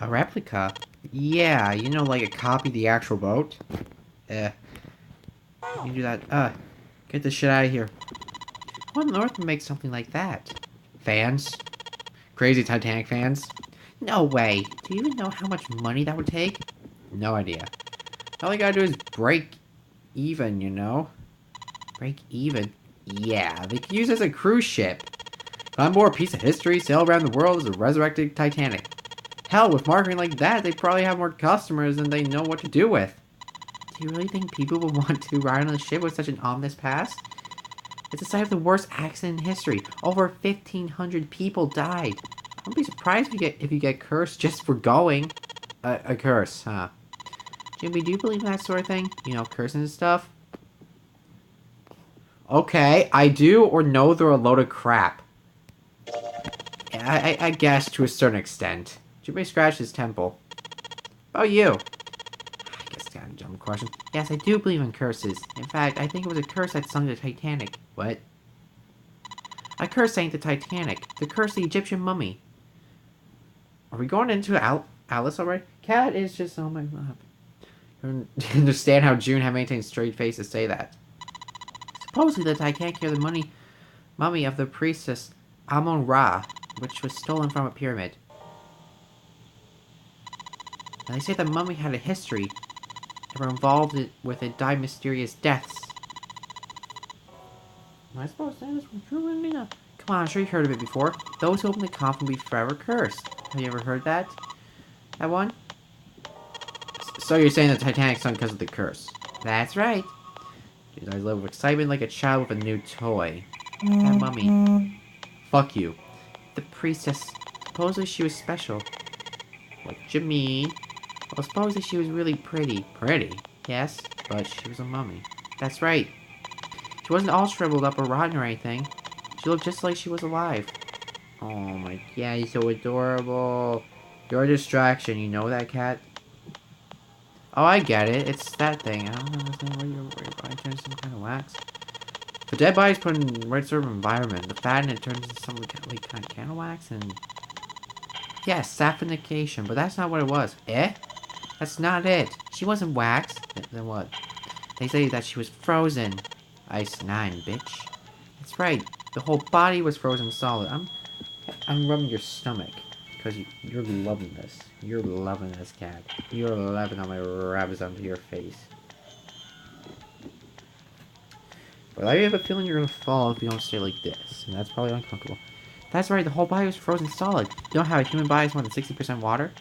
A replica? Yeah, you know, like a copy of the actual boat? You can do that. Get this shit out of here. What on earth would make something like that? Fans? Crazy Titanic fans? No way. Do you even know how much money that would take? No idea. All you gotta do is break even, you know? Break even? Yeah, they could use it as a cruise ship. Climb aboard a piece of history, sail around the world as a resurrected Titanic. Hell, with marketing like that, they probably have more customers than they know what to do with. Do you really think people would want to ride on a ship with such an ominous past? It's the site of the worst accident in history. Over 1,500 people died. I wouldn't be surprised if you get cursed just for going. A curse, huh? Jimmy, do you believe in that sort of thing? You know, cursing and stuff? Okay, I do or know they're a load of crap. I guess to a certain extent. Jimmy scratched his temple. Oh, you. I guess it's kind of a dumb question. Yes, I do believe in curses. In fact, I think it was a curse that sunk the Titanic. What? A curse sank the Titanic. The curse of the Egyptian mummy. Are we going into Alice already? Cat is just on my lap. You understand how June had maintained a straight face to say that. Supposedly the Titanic carried the mummy of the priestess Amon-Ra, which was stolen from a pyramid. And they say the mummy had a history and were involved with it died mysterious deaths. Am I supposed to say this from true and me? Come on, I'm sure you've heard of it before. Those who open the coffin will be forever cursed. Have you ever heard that? That one? So you're saying the Titanic sunk because of the curse? That's right. His eyes lit with excitement like a child with a new toy. That mummy. Fuck you. The priestess. Supposedly she was special. What you mean? Well, supposedly she was really pretty. Pretty? Yes, but she was a mummy. That's right. She wasn't all shriveled up or rotten or anything. She looked just like she was alive. Oh my god, he's so adorable. You're a distraction, you know that, cat? Oh, I get it. It's that thing. I don't understand where your body turns into some kind of wax. The dead body's put in the right sort of environment. The fat in it turns into some like kind of candle wax and... Yes, saponification, but that's not what it was. Eh? That's not it. She wasn't wax. Then what? They say that she was frozen. Ice 9, bitch. That's right. The whole body was frozen solid. I'm rubbing your stomach. Because you're loving this. You're loving this, cat. You're loving how my rabbits onto your face. But I have a feeling you're gonna fall if you don't stay like this. And that's probably uncomfortable. That's right, the whole body was frozen solid. You know how a human body is more than 60% water?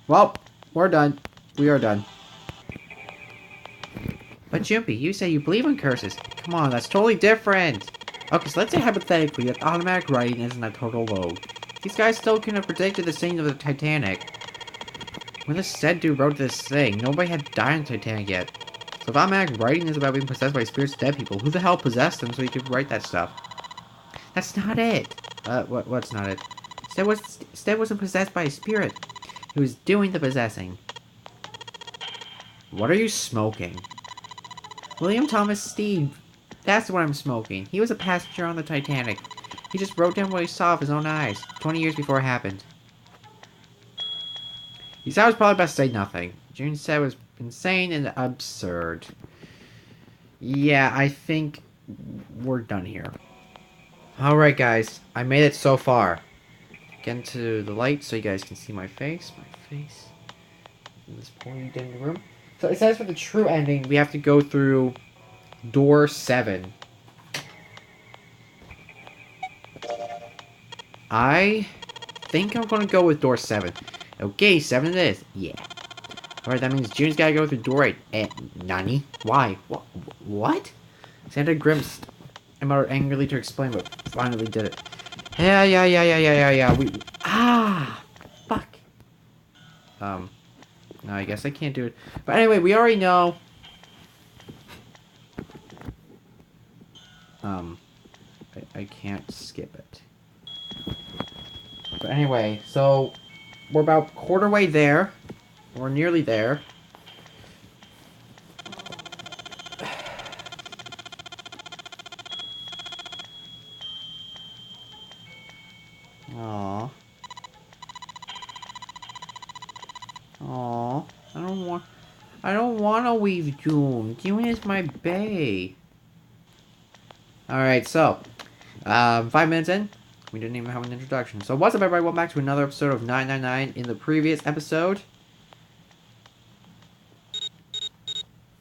Well, we're done. We are done. But Jumpy, you say you believe in curses. Come on, that's totally different. Okay, so let's say hypothetically that automatic writing isn't a total load. These guys still couldn't have predicted the sinking of the Titanic. When this said dude wrote this thing, nobody had died on the Titanic yet. So if automatic writing is about being possessed by spirits of dead people, who the hell possessed them so he could write that stuff? That's not it. What's not it? Stead wasn't possessed by a spirit. He was doing the possessing. What are you smoking? William Thomas Steed. That's what I'm smoking. He was a passenger on the Titanic. He just wrote down what he saw with his own eyes, 20 years before it happened. He said it was probably best to say nothing. June said it was insane and absurd. Yeah, I think we're done here. Alright guys, I made it so far. Get into the light so you guys can see my face. In this point in the room. So it says for the true ending, we have to go through door 7. I think I'm gonna go with door 7. Okay, 7 it is. Yeah. Alright, that means June's gotta go through door 8. Nani? Why? What? Santa Grimps muttered angrily to explain, but finally did it. Yeah. Fuck. No, I guess I can't do it. But anyway, we already know. I can't skip it. But anyway, so we're about quarter way there. We're nearly there. Aww. Aww. I don't want to leave June. June is my bae. Alright, so. 5 minutes in. We didn't even have an introduction. So what's up, everybody? Welcome back to another episode of 999. In the previous episode...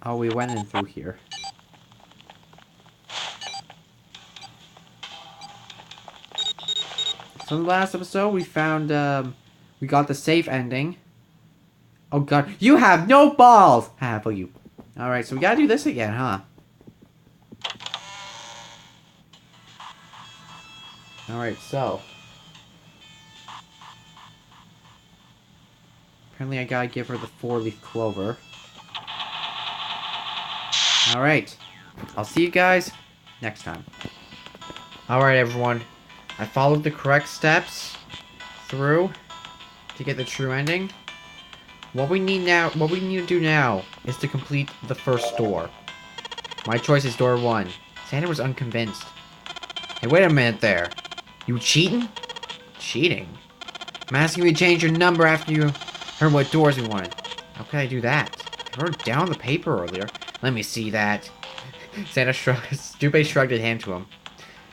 Oh, we went in through here. So in the last episode, we found, we got the safe ending. Oh god, you have no balls! Ha, fuck you. Alright, so we gotta do this again, huh? Alright, so. Apparently I gotta give her the 4-leaf clover. Alright. I'll see you guys next time. Alright, everyone. I followed the correct steps through to get the true ending. What we need to do now is to complete the first door. My choice is door 1. Santa was unconvinced. Hey, wait a minute there. You cheating? Cheating? I'm asking you to change your number after you heard what doors we wanted. How could I do that? I wrote it down on the paper earlier. Let me see that. Junpei shrugged his hand to him.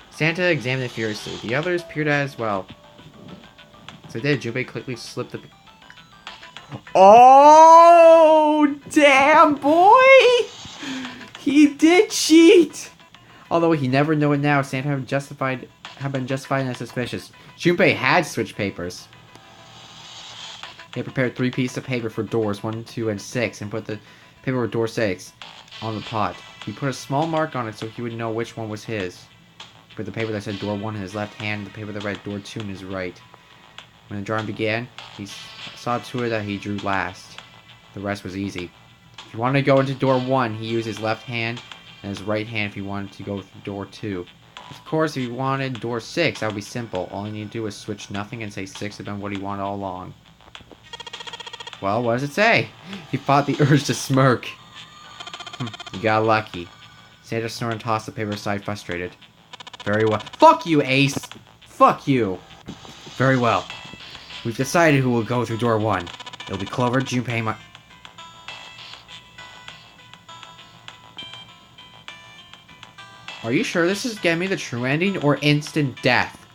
Santa examined it furiously. The others peered at it as well. So they did. Junpei quickly slipped the... Oh, damn, boy! He did cheat! Although he never knew it now, Santa had been justified and suspicious. Junpei had switched papers. He had prepared 3 pieces of paper for doors 1, 2, and 6, and put the paper with door 6 on the pot. He put a small mark on it so he would know which one was his. He put the paper that said door 1 in his left hand, and the paper that read door 2 in his right. When the drawing began, he saw to it that he drew last. The rest was easy. If he wanted to go into door 1, he used his left hand and his right hand if he wanted to go through door 2. Of course, if he wanted door 6, that would be simple. All he needed to do was switch nothing and say 6 had been what he wanted all along. Well, what does it say? He fought the urge to smirk. You got lucky. Santa snorted and tossed the paper aside, frustrated. Very well. Fuck you, Ace! Fuck you! Very well. We've decided who will go through door 1. It'll be Clover, Junpei, Are you sure this is getting me the true ending or instant death?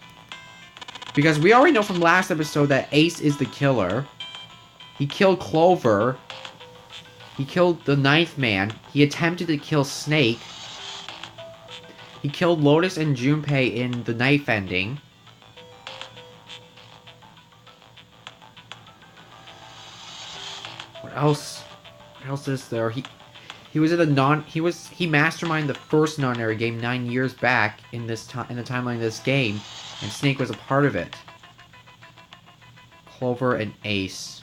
Because we already know from last episode that Ace is the killer. He killed Clover. He killed the 9th man. He attempted to kill Snake. He killed Lotus and Junpei in the knife ending. What else? What else is there? He was at he masterminded the first non-linear game 9 years back in the timeline of this game, and Snake was a part of it. Clover and Ace.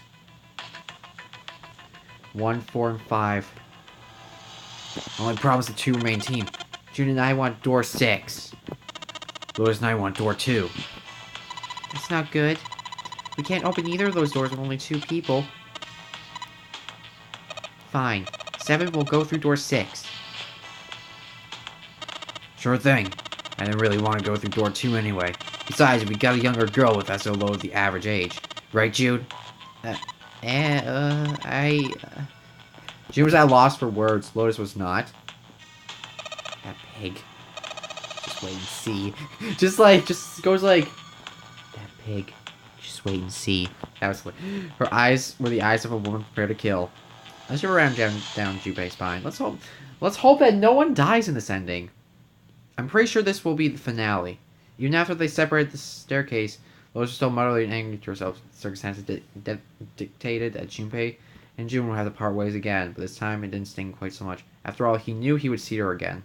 1, 4, and 5. Only problem is the 2 remain team. June and I want door 6. Lotus and I want door 2. That's not good. We can't open either of those doors with only 2 people. Fine. 7 will go through door 6. Sure thing. I didn't really want to go through door 2 anyway. Besides, we got a younger girl with us so low the average age. Right, Jude? June was at a loss for words. Lotus was not. That pig. Just wait and see. just goes like... That pig. Just wait and see. That was... Her eyes were the eyes of a woman prepared to kill. Let's go around down Junpei's spine. Let's hope that no one dies in this ending. I'm pretty sure this will be the finale. Even after they separate the staircase, Lotus was still muttering and angry to herself. Circumstances dictated that Junpei and June would have to part ways again, but this time it didn't sting quite so much. After all, he knew he would see her again.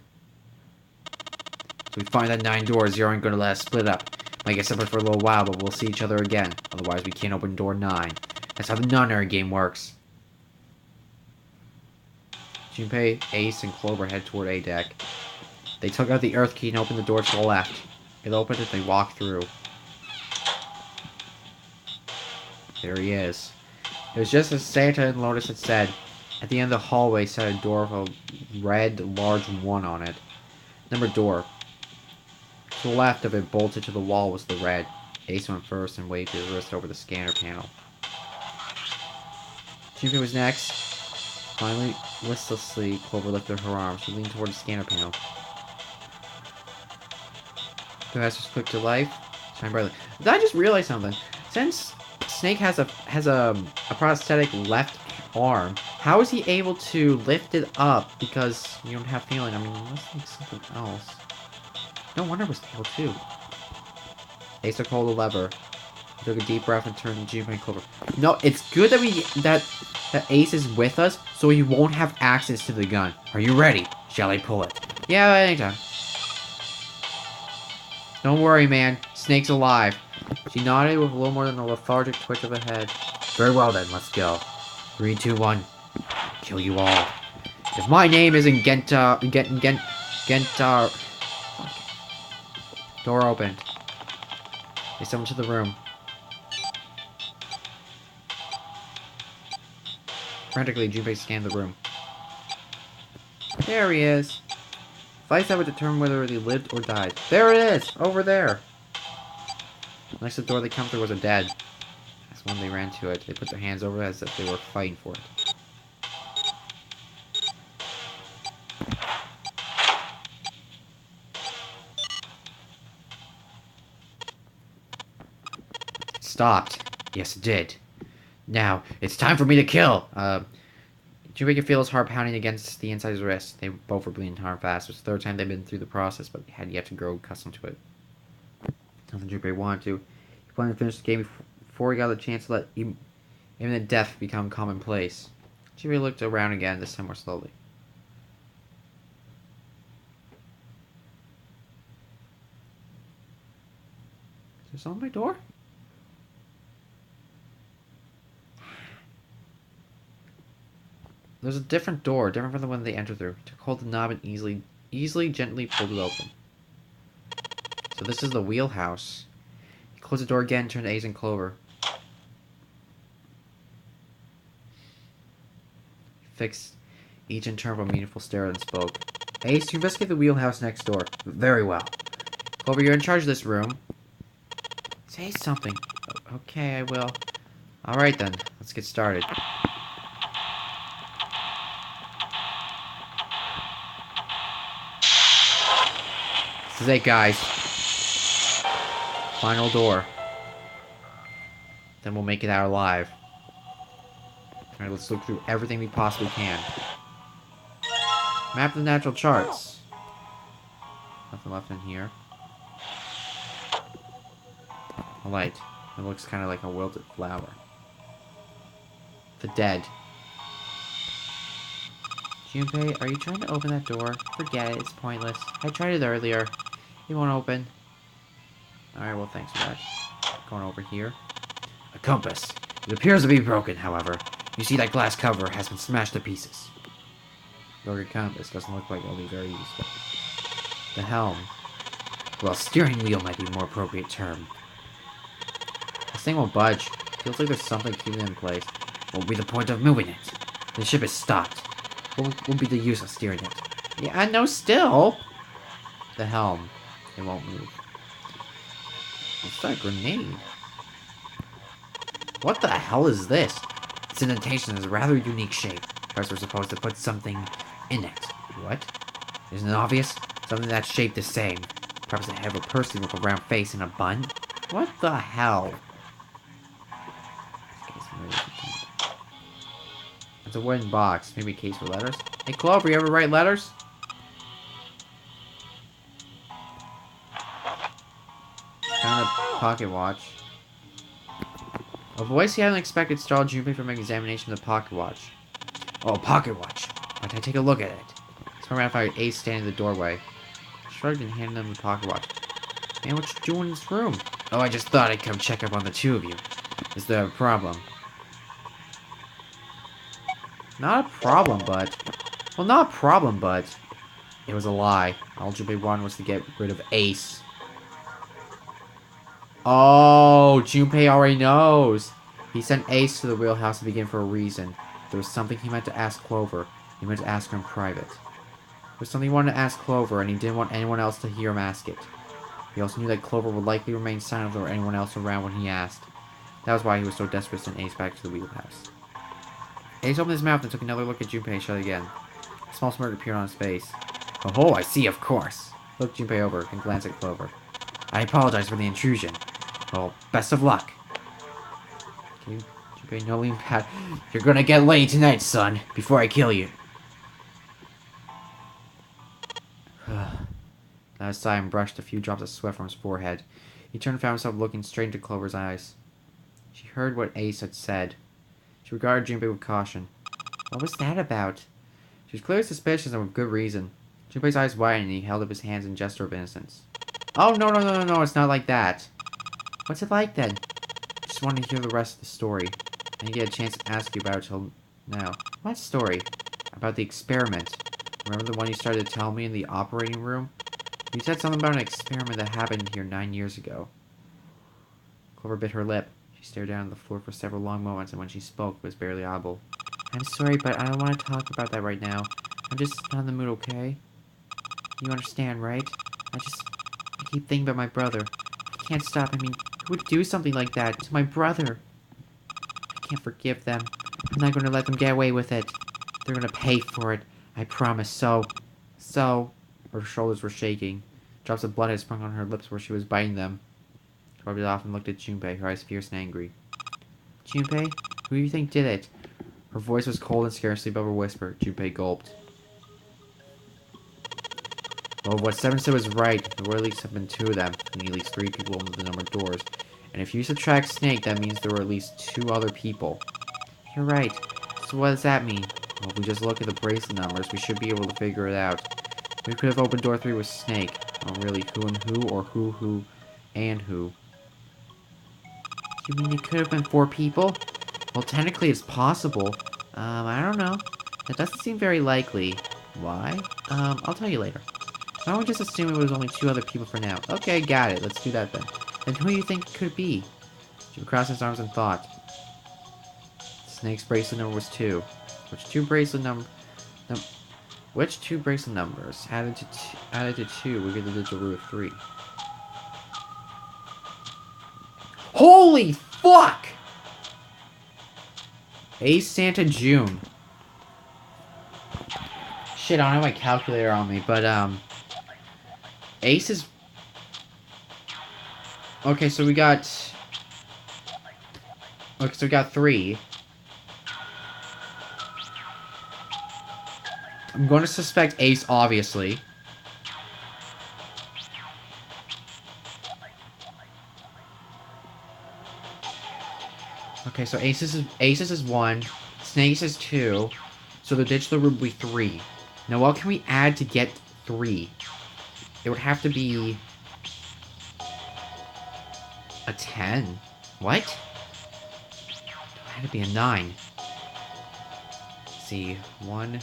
So we find that 9 doors, you aren't going to let us split up. Might get separate for a little while, but we'll see each other again. Otherwise, we can't open door 9. That's how the non-linear game works. Junpei, Ace, and Clover head toward A deck. They took out the Earth key and opened the door to the left. It opened and they walked through. There he is. It was just as Santa and Lotus had said. At the end of the hallway sat a door with a red, large 1 on it. Numbered door. To the left of it, bolted to the wall, was the red. Ace went first and waved his wrist over the scanner panel. Junpei was next. Finally, listlessly, Clover lifted her arm. She leaned toward the scanner panel. The message clicked to life. Shine brightly. Did I just realize something? Since Snake has a prosthetic left arm, how is he able to lift it up? Because you don't have feeling. I mean, let's think something else. No wonder it was able to. Ace took hold of the lever. He took a deep breath and turned to Junpei and Clover. No, it's good that that Ace is with us, so he won't have access to the gun. Are you ready? Shall I pull it? Yeah, anytime. Don't worry, man. Snake's alive. She nodded with a little more than a lethargic twitch of the head. Very well then, let's go. 3, 2, 1. Kill you all. If my name isn't Genta... Door opened. They summoned to the room. Frantically, Junpei scanned the room. There he is. Fights that would determine whether he lived or died. There it is! Over there! Next to the door they come through was a dead. That's when they ran to it. They put their hands over it as if they were fighting for it. It stopped. Yes, it did. Now, it's time for me to kill! Junpei could feel his heart pounding against the inside of his wrist. They both were bleeding hard fast. It was the third time they'd been through the process, but they had yet to grow accustomed to it. Nothing Junpei wanted to. He wanted to finish the game before he got the chance to let imminent death become commonplace. Junpei looked around again, this time more slowly. Is there someone at my door? There's a different door, different from the one they entered through. He took hold of the knob and easily, gently pulled it open. So this is the wheelhouse. He closed the door again, turned to Ace and Clover. He fixed each in turn of a meaningful stare and spoke. Ace, you investigate the wheelhouse next door. Very well. Clover, you're in charge of this room. Say something. Okay, I will. Alright then, let's get started. This is it, guys. Final door. Then we'll make it out alive. Alright, let's look through everything we possibly can. Map the natural charts. Nothing left in here. A light. It looks kind of like a wilted flower. The dead. Junpei, are you trying to open that door? Forget it, it's pointless. I tried it earlier. It won't open. Alright, well thanks for that. Going over here. A compass. It appears to be broken, however. You see that glass cover has been smashed to pieces. Broken compass doesn't look like it'll be very useful. The helm. Well, steering wheel might be a more appropriate term. This thing won't budge. Feels like there's something keeping it in place. What will be the point of moving it? The ship is stopped. What will be the use of steering it? Yeah, I know still. The helm. It won't move. What's that grenade? What the hell is this? Its indentation is a rather unique shape. Perhaps we're supposed to put something in it. What? Isn't it obvious? Something that's shaped the same. Perhaps the head of a person with a round face and a bun? What the hell? It's a wooden box. Maybe a case for letters? Hey, Clover, you ever write letters? Found a pocket watch. A voice he hadn't expected startled Junpei from an examination of the pocket watch. Oh, a pocket watch. Might I take a look at it? Turned around and found Ace standing in the doorway. Shrugged and handed him the pocket watch. Man, what you doing in this room? Oh, I just thought I'd come check up on the two of you. Is there a problem? Not a problem, but... Well, not a problem, but... It was a lie. All Junpei wanted was to get rid of Ace. Oh, Junpei already knows. He sent Ace to the wheelhouse to begin for a reason. There was something he meant to ask Clover. He meant to ask her in private. There was something he wanted to ask Clover, and he didn't want anyone else to hear him ask it. He also knew that Clover would likely remain silent if there were anyone else around when he asked. That was why he was so desperate to send Ace back to the wheelhouse. Ace opened his mouth and took another look at Junpei and shut again. A small smirk appeared on his face. Oh, I see, of course. He looked Junpei over and glanced at Clover. I apologize for the intrusion. Oh, best of luck. Okay, Junpei, no lean back. You're gonna get laid tonight, son, before I kill you. Now sighed and brushed a few drops of sweat from his forehead. He turned and found himself looking straight into Clover's eyes. She heard what Ace had said. She regarded Junpei with caution. What was that about? She was clearly suspicious and with good reason. Junpei's eyes widened and he held up his hands in gesture of innocence. Oh, no, it's not like that. What's it like then? I just wanted to hear the rest of the story. I didn't get a chance to ask you about it till now. What story? About the experiment. Remember the one you started to tell me in the operating room? You said something about an experiment that happened here 9 years ago. Clover bit her lip. She stared down at the floor for several long moments, and when she spoke, it was barely audible. I'm sorry, but I don't want to talk about that right now. I'm just not in the mood, okay? You understand, right? I keep thinking about my brother. I can't stop. I mean, who would do something like that to my brother? I can't forgive them. I'm not going to let them get away with it. They're going to pay for it. I promise. So... Her shoulders were shaking. Drops of blood had sprung on her lips where she was biting them. She rubbed it off and looked at Junpei, her eyes fierce and angry. Junpei? Who do you think did it? Her voice was cold and scarcely above a whisper. Junpei gulped. Well, what Seven said was right. There were at least have been 2 of them, meaning at least 3 people opened the number of doors. And if you subtract Snake, that means there were at least 2 other people. You're right. So what does that mean? Well, if we just look at the bracelet numbers, we should be able to figure it out. We could have opened door 3 with Snake. Oh, really, who and who, or who, and who? You mean it could have been 4 people? Well, technically it's possible. I don't know. That doesn't seem very likely. Why? I'll tell you later. Why don't we just assume it was only 2 other people for now? Okay, got it. Let's do that then. And who do you think it could be? Jim crossed his arms and thought. Snake's bracelet number was 2. Which 2 bracelet numbers added to 2 would get the digital root of 3? Holy fuck! Ace, Santa, June. Shit, I don't have my calculator on me, but Ace is... Okay, so we got 3. I'm going to suspect Ace, obviously. Okay, so Aces is 1. Snakes is 2. So the digital root would be 3. Now, what can we add to get 3? It would have to be... a 10. What? It had to be a 9. Let's see. 1...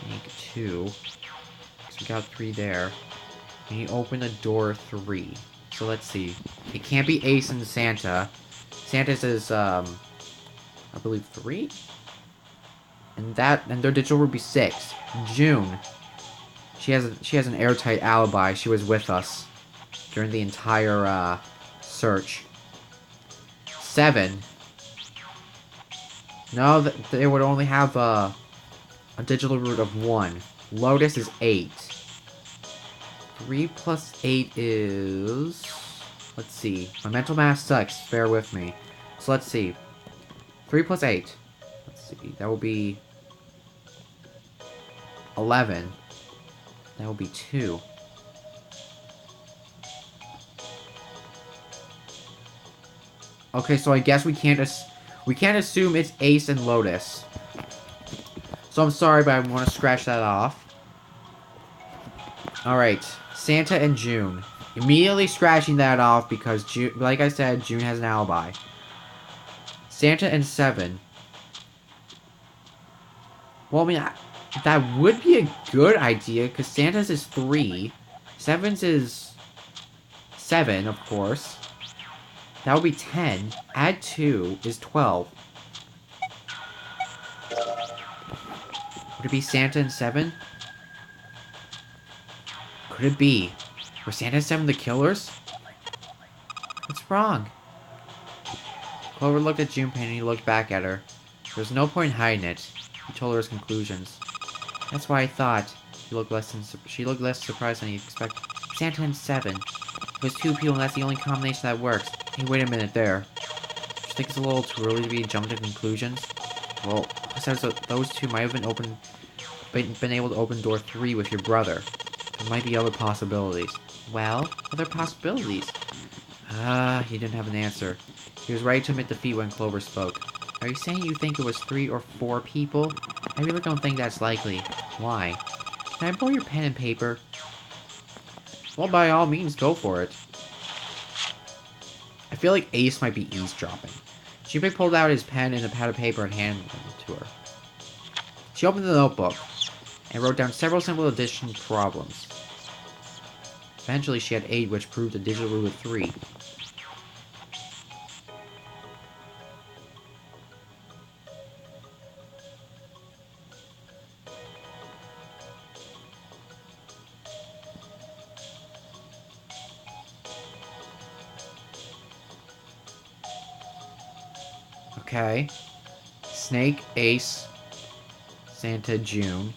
Snake 2. So we got 3 there. And you open the door 3. So let's see. It can't be Ace and Santa. Santa's is, I believe 3? And their digital would be 6. June. She has an airtight alibi. She was with us during the entire, search. 7. No, they would only have, a digital root of 1. Lotus is 8. 3 plus 8 is... Let's see. My mental math sucks. Bear with me. So let's see. 3 plus 8. Let's see. That will be... 11. That will be 2. Okay, so I guess we can't assume it's Ace and Lotus. So I'm sorry, but I want to scratch that off. Alright. Santa and June. Immediately scratching that off because, June, like I said, June has an alibi. Santa and 7. Well, I mean, that would be a good idea because Santa's is 3. 7's is 7, of course. That would be 10. Add 2 is 12. Would it be Santa and 7? Could it be? Were Santa and 7 the killers? What's wrong? Clover looked at Junpei and he looked back at her. There was no point in hiding it. He told her his conclusions. That's why I thought. She looked less surprised than he expected. Santa and 7. It was 2 people and that's the only combination that works. Hey, wait a minute there. Do you think it's a little too early to be jumping to conclusions? Well, besides those 2 might have been able to open door 3 with your brother. There might be other possibilities. Well, other possibilities? He didn't have an answer. He was ready to admit defeat when Clover spoke. Are you saying you think it was 3 or 4 people? I really don't think that's likely. Why? Can I borrow your pen and paper? Well, by all means, go for it. I feel like Ace might be eavesdropping. Junpei pulled out his pen and a pad of paper and handed them to her. She opened the notebook and wrote down several simple addition problems. Eventually, she had 8, which proved a digital root of 3. Okay. Snake, Ace, Santa, June.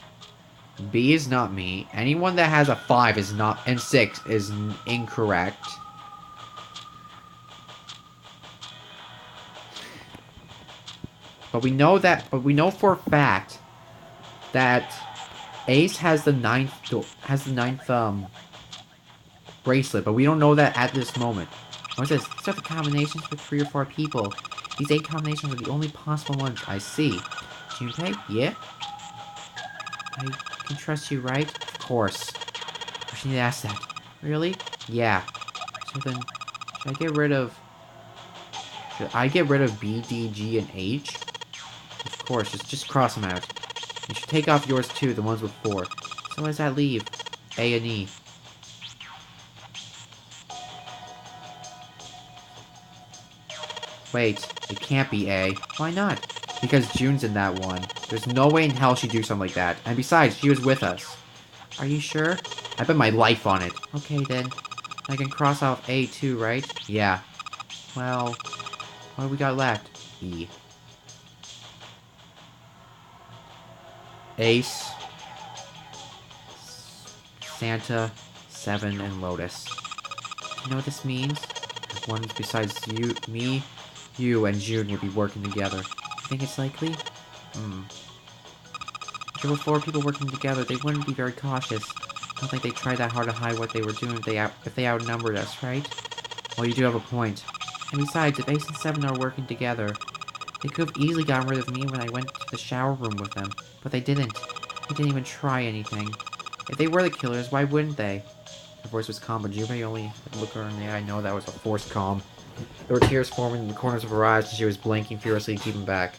B is not me. Anyone that has a 5 is not, and 6 is incorrect. But we know for a fact that Ace has the ninth bracelet, but we don't know that at this moment. What's this? These are the combinations for 3 or 4 people. These 8 combinations are the only possible ones. I see. Junpei? Yeah? I can trust you, right? Of course. I should need to ask that. Really? Yeah. So then, should I get rid of B, D, G, and H? Of course, just cross them out. You should take off yours too, the ones with 4. So what does that leave? A and E. Wait, it can't be A. Why not? Because June's in that one. There's no way in hell she'd do something like that. And besides, she was with us. Are you sure? I bet my life on it. Okay then. I can cross off A too, right? Yeah. Well, what do we got left? E. Ace, Santa, 7, and Lotus. You know what this means? One besides you, me, you, and June will be working together. You think it's likely? If there were 4 people working together, they wouldn't be very cautious. I don't think they tried that hard to hide what they were doing if they outnumbered us, right? Well, you do have a point. And besides, if Ace and 7 are working together, they could have easily gotten rid of me when I went to the shower room with them. But they didn't. They didn't even try anything. If they were the killers, why wouldn't they? Her voice was calm, but Junpei only looked her in the eye. I know that was a forced calm. There were tears forming in the corners of her eyes, and she was blinking furiously to keep them back.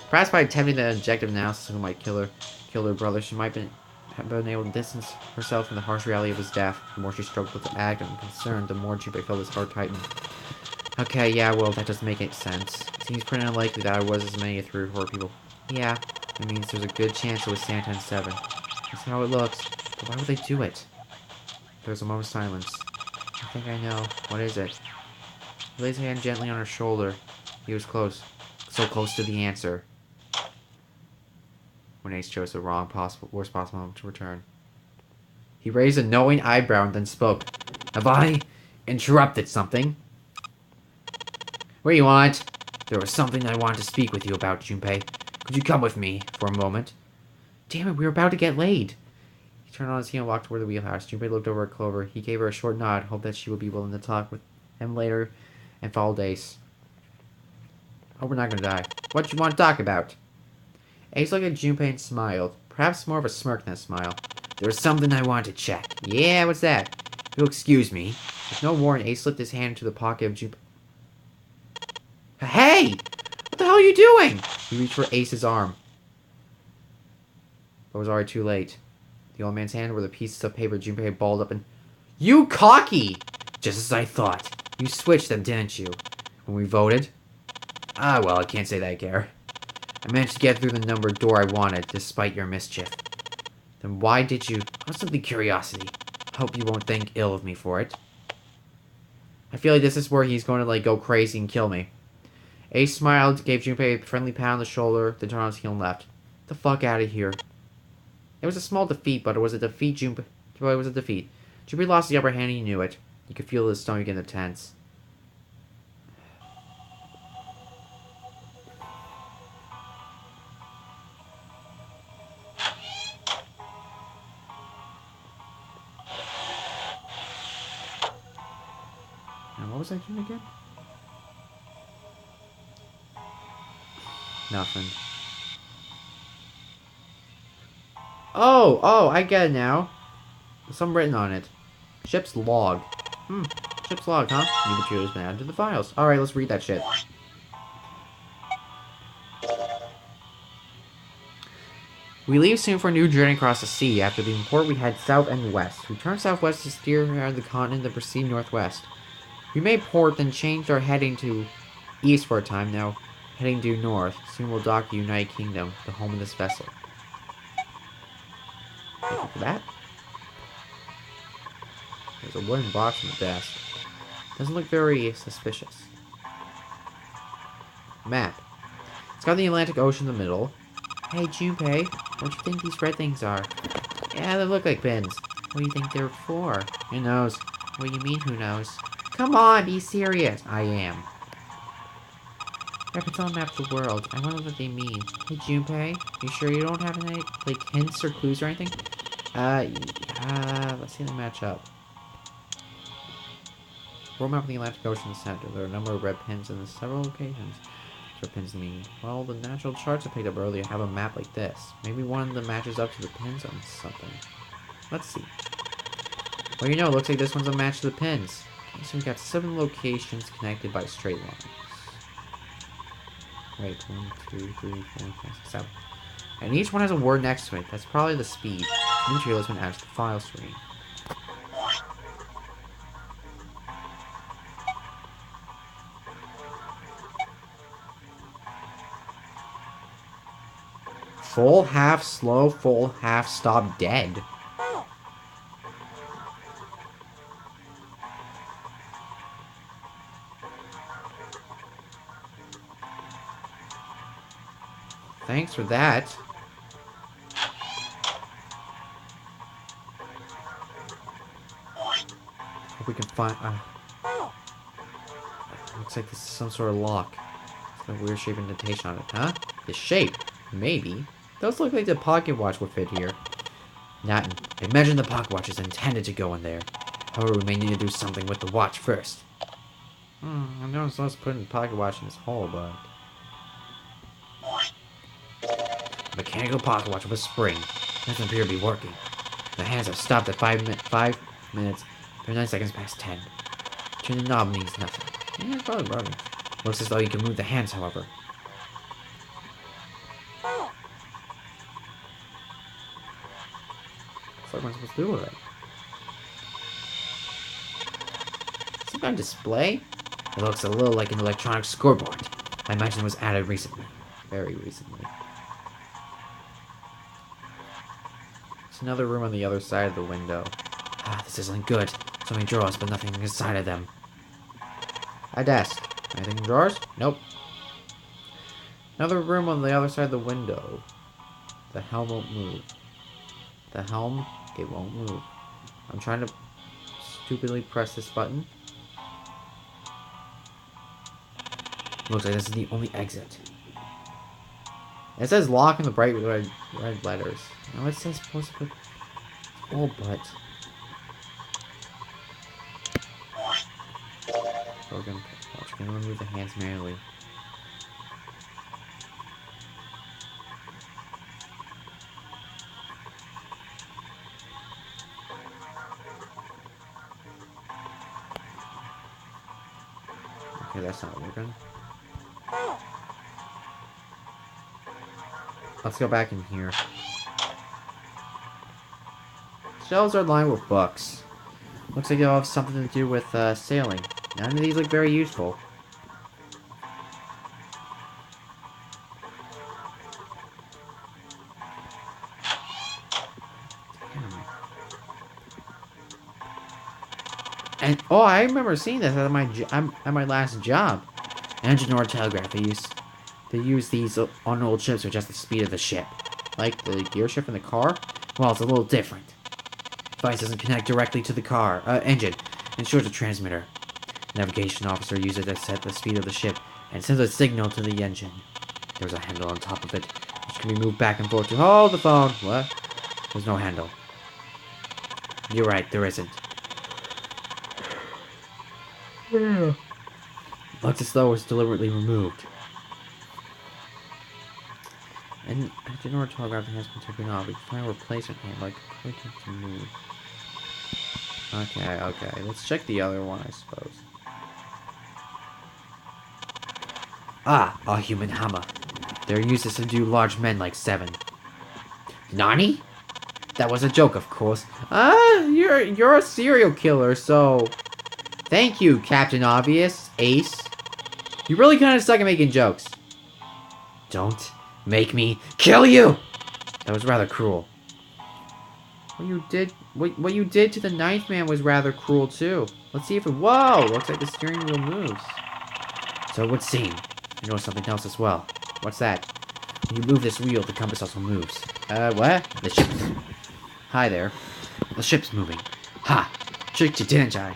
Perhaps by attempting the objective analysis of who might kill her brother, she might have been able to distance herself from the harsh reality of his death. The more she struggled to act and concerned, the more Junpei felt his heart tighten. Okay, yeah, well, that doesn't make any sense. It seems pretty unlikely that I was as many as 3 or 4 people. Yeah, it means there's a good chance it was Santa and 7. That's how it looks. But why would they do it? There was a moment's silence. I think I know. What is it? He laid his hand gently on her shoulder. He was close. So close to the answer. When Ace chose the worst possible moment to return. He raised a knowing eyebrow and then spoke. Have I interrupted something? What do you want? There was something I wanted to speak with you about, Junpei. Could you come with me for a moment? Damn it, we were about to get laid. He turned on his heel and walked toward the wheelhouse. Junpei looked over at Clover. He gave her a short nod, hoped that she would be willing to talk with him later, and followed Ace. Oh, we're not gonna die. What do you want to talk about? Ace looked at Junpei and smiled. Perhaps more of a smirk than a smile. There was something I wanted to check. Yeah, what's that? You'll excuse me. With no warning, Ace slipped his hand into the pocket of Junpei. Hey! What the hell are you doing? He reached for Ace's arm. But it was already too late. The old man's hand were the pieces of paper Junpei had balled up and... You cocky! Just as I thought. You switched them, didn't you? When we voted? Ah, well, I can't say that I care. I managed to get through the numbered door I wanted, despite your mischief. Then why did you... Oh, simply curiosity. Hope you won't think ill of me for it. I feel like this is where he's going to, like, go crazy and kill me. Ace smiled, gave Junpei a friendly pat on the shoulder, then turned on his heel and left. Get the fuck out of here. It was a small defeat, but it was a defeat Junpei... Well, it was a defeat. Junpei lost the upper hand and he knew it. You could feel his stomach getting tense. And what was I doing again? Nothing. Oh, I get it now. There's something written on it. Ship's log. Ship's log, huh? New material has been added to the files. Alright, let's read that shit. We leave soon for a new journey across the sea. After the port, we head south and west. We turn southwest to steer around the continent and proceed northwest. We made port, then changed our heading to east for a time. Now, heading due north. Soon we'll dock the United Kingdom, the home of this vessel. Thank you for that. There's a wooden box on the desk. Doesn't look very suspicious. Map. It's got the Atlantic Ocean in the middle. Hey, Junpei, what do you think these red things are? Yeah, they look like pins. What do you think they're for? Who knows? What do you mean, who knows? Come on, be serious. I am. It's on a map of the world. I wonder what they mean. Hey, Junpei, you sure you don't have any, like, hints or clues or anything? Let's see how they match up. World map of the Atlantic Ocean in the center. There are a number of red pins in several locations. What pins mean? Well, the natural charts I picked up earlier have a map like this. Maybe one of them matches up to the pins on something. Let's see. Well, you know, it looks like this one's a match to the pins. Okay, so we got 7 locations connected by straight lines. Wait, 1, 2, 3, 4, 5, 6, 7. And each one has a word next to it. That's probably the speed. New material has been added to the file screen. Full, half, slow, full, half, stop, dead. Thanks for that. Hope we can find... looks like this is some sort of lock. It's got a weird shape indentation on it, huh? The shape? Maybe. Does look like the pocket watch would fit here. Not. Imagine the pocket watch is intended to go in there. However, we may need to do something with the watch first. I know I'm supposed to put the pocket watch in this hole, but... Mechanical pocket watch with a spring. Doesn't appear to be working. The hands have stopped at 5 minutes, 39 seconds past 10. Turning the knob means nothing. Yeah, it's probably working. Looks as though you can move the hands, however. What am I supposed to do with it? Some kind of display? It looks a little like an electronic scoreboard. I imagine it was added recently. Very recently. There's another room on the other side of the window. This isn't good. So many drawers, but nothing inside of them. A desk. Anything in drawers? Nope. Another room on the other side of the window. The helm won't move. The helm, it won't move. I'm trying to stupidly press this button. Looks like this is the only exit. It says lock in the bright red letters. Now it says supposed to put... Oh, but... We're gonna remove the hands manually. Okay, that's not working. Let's go back in here. Shelves are lined with books. Looks like they'll have something to do with sailing. None of these look very useful. Damn. And Oh, I remember seeing this at my last job. Engine or telegraph. They use these on old ships to adjust the speed of the ship. Like the gear shift in the car? Well, it's a little different. Device doesn't connect directly to the engine. It ensures a transmitter. The navigation officer uses it to set the speed of the ship and sends a signal to the engine. There's a handle on top of it, which can be moved back and forth to hold the phone. What? There's no handle. You're right, there isn't. Looks as though it was deliberately removed. And engine or telegraph has been taken off. We can find a replacement hand, like clicking to move. Okay. Let's check the other one, I suppose. Ah, a human hammer. They're used to subdue large men like Seven. Nani? That was a joke, of course. You're a serial killer, so... Thank you, Captain Obvious, Ace. You really kind of suck at making jokes. Don't make me kill you! That was rather cruel. What you did to the ninth man was rather cruel, too. Let's see if it... Whoa! Looks like the steering wheel moves. So it would seem. I noticed something else as well. What's that? When you move this wheel, the compass also moves. What? The ship's... Hi there. The ship's moving. Ha! Tricked you, didn't I?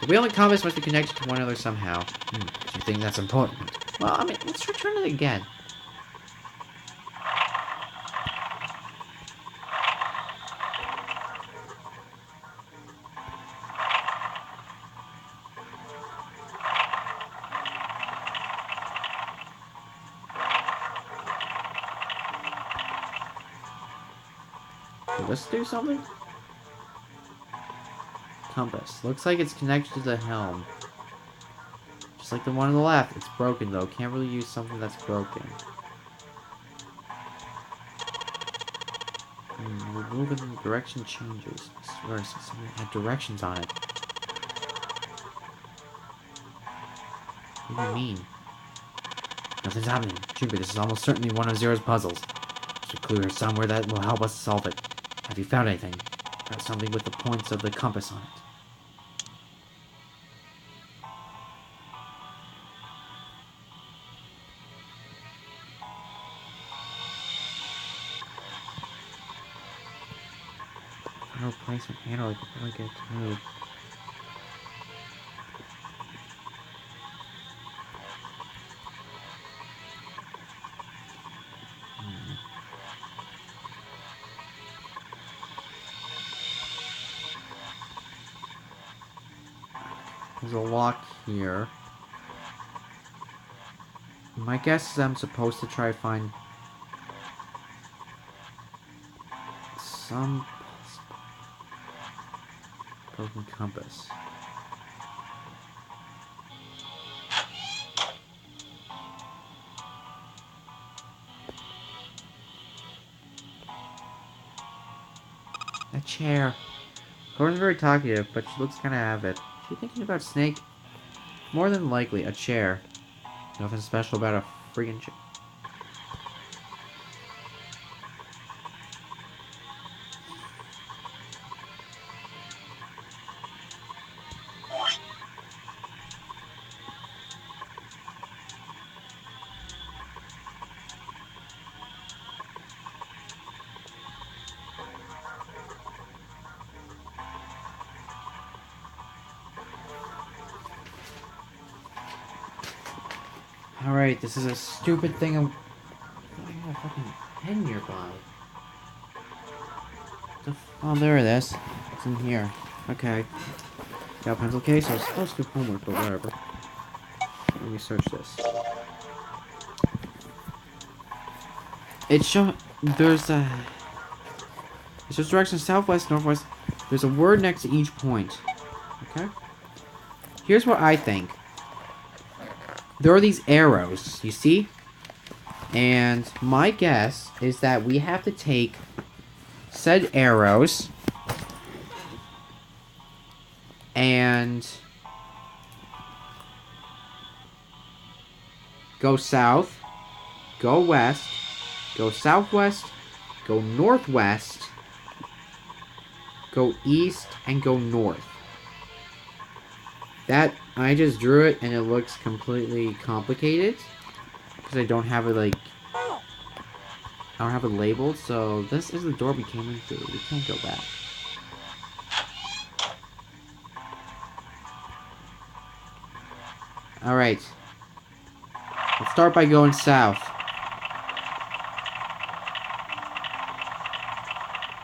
The wheel and compass must be connected to one another somehow. Do you think that's important? Well, I mean, let's return it again. Will this do something? Compass. Looks like it's connected to the helm. Just like the one on the left. It's broken though. Can't really use something that's broken. Move it and the direction changes. I swear something had directions on it. What do you mean? Nothing's happening. Jupiter, this is almost certainly one of Zero's puzzles. There's a clue here somewhere that will help us solve it. Have you found anything? Got something with the points of the compass on it. No replacement handle, I could probably get it to move. There's a lock here. My guess is I'm supposed to try to find some broken compass. A chair. Cora's very talkative, but she looks kind of avid. She thinking about Snake? More than likely, a chair. Nothing special about a friggin' chair. Alright, this is a stupid thing. I got a fucking pen nearby. Oh, there it is. It's in here. Okay. Got a pencil case? I was supposed to do homework, but whatever. Let me search this. There's a... It shows direction southwest, northwest. There's a word next to each point. Okay? Here's what I think. There are these arrows, you see? And my guess is that we have to take said arrows and go south, go west, go southwest, go northwest, go east, and go north. That, I just drew it and it looks completely complicated. Because I don't have it, like... I don't have it labeled, so this is the door we came in through. We can't go back. Alright. Let's start by going south.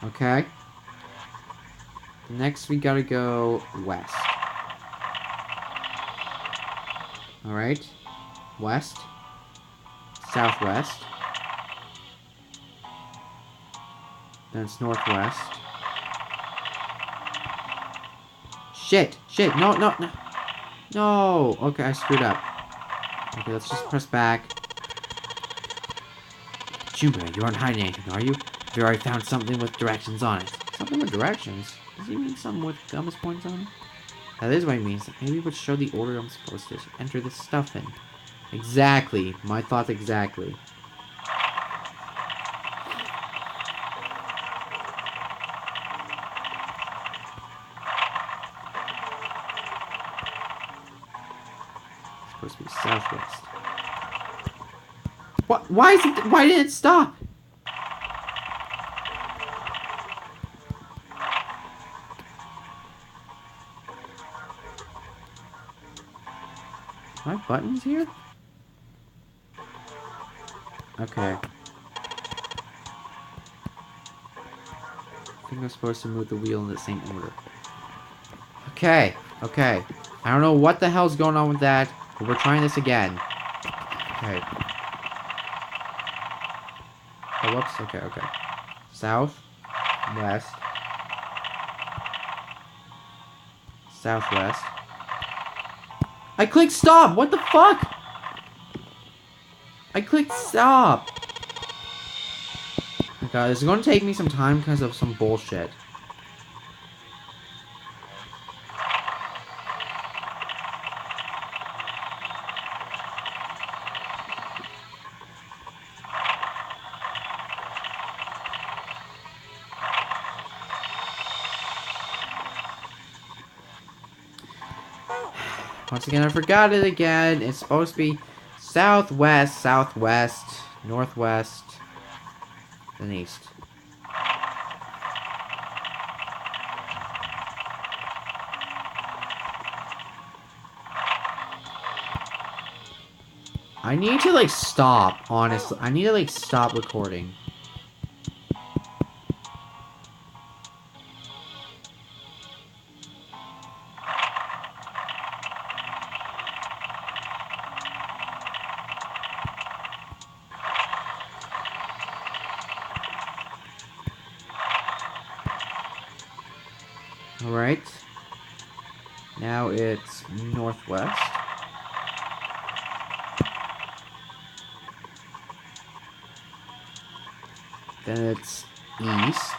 Okay. Next, we gotta go west. Alright. West. Southwest. Then it's northwest. Shit! Shit! No, no, no! No! Okay, I screwed up. Okay, let's just press back. Junpei, you aren't hiding anything, are you? You already found something with directions on it. Something with directions? Does he mean something with compass points on it? That is what he means. Maybe it would show the order I'm supposed to enter this stuff in. Exactly. My thoughts exactly. It's supposed to be southwest. What? Why is it? Why didn't it stop? My buttons here? Okay. I think I'm supposed to move the wheel in the same order. Okay. Okay. I don't know what the hell's going on with that, but we're trying this again. Okay. Oh, whoops. Okay, okay. South. West. Southwest. I clicked stop! What the fuck? I clicked stop! Oh god, this is gonna take me some time because of some bullshit. Once again, I forgot it again. It's supposed to be southwest, southwest, northwest, then east. I need to, like, stop, honestly. I need to, like, stop recording. Alright. Now it's northwest. Then it's east.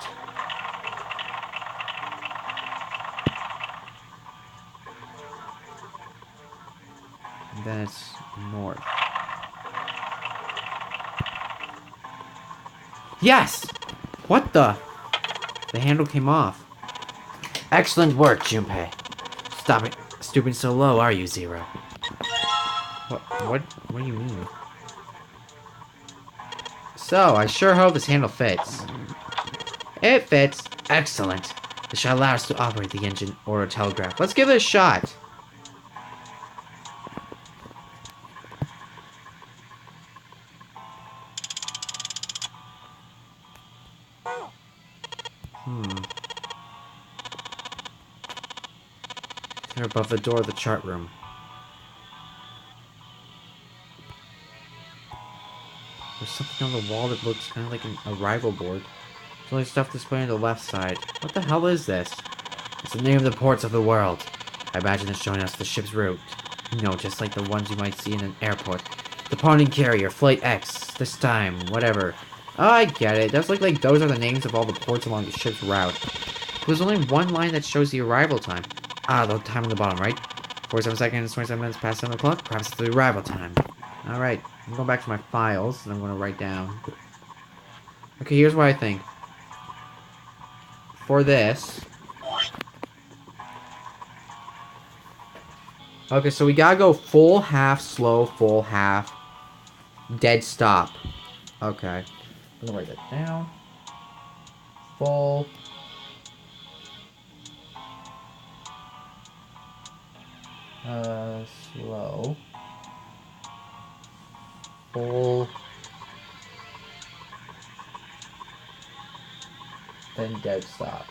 And then it's north. Yes! What the? The handle came off. Excellent work, Junpei. Stop it. Stooping so low, are you, Zero? What do you mean? So, I sure hope this handle fits. It fits. Excellent. This should allow us to operate the engine or a telegraph. Let's give it a shot. They're above the door of the chart room. There's something on the wall that looks kind of like an arrival board. There's only stuff displayed on the left side. What the hell is this? It's the name of the ports of the world. I imagine it's showing us the ship's route. You know, just like the ones you might see in an airport. Departing carrier, Flight X, this time, whatever. Oh, I get it. That's like those are the names of all the ports along the ship's route. There's only one line that shows the arrival time. Ah, the time on the bottom, right? 47 seconds, 27 minutes past 7 o'clock. Perhaps it's the arrival time. Alright, I'm going back to my files, and I'm going to write down. Okay, here's what I think. For this... Okay, so we gotta go full, half, slow, full, half, dead stop. Okay. I'm gonna write that down. Full. Slow. Full. Then dead stop.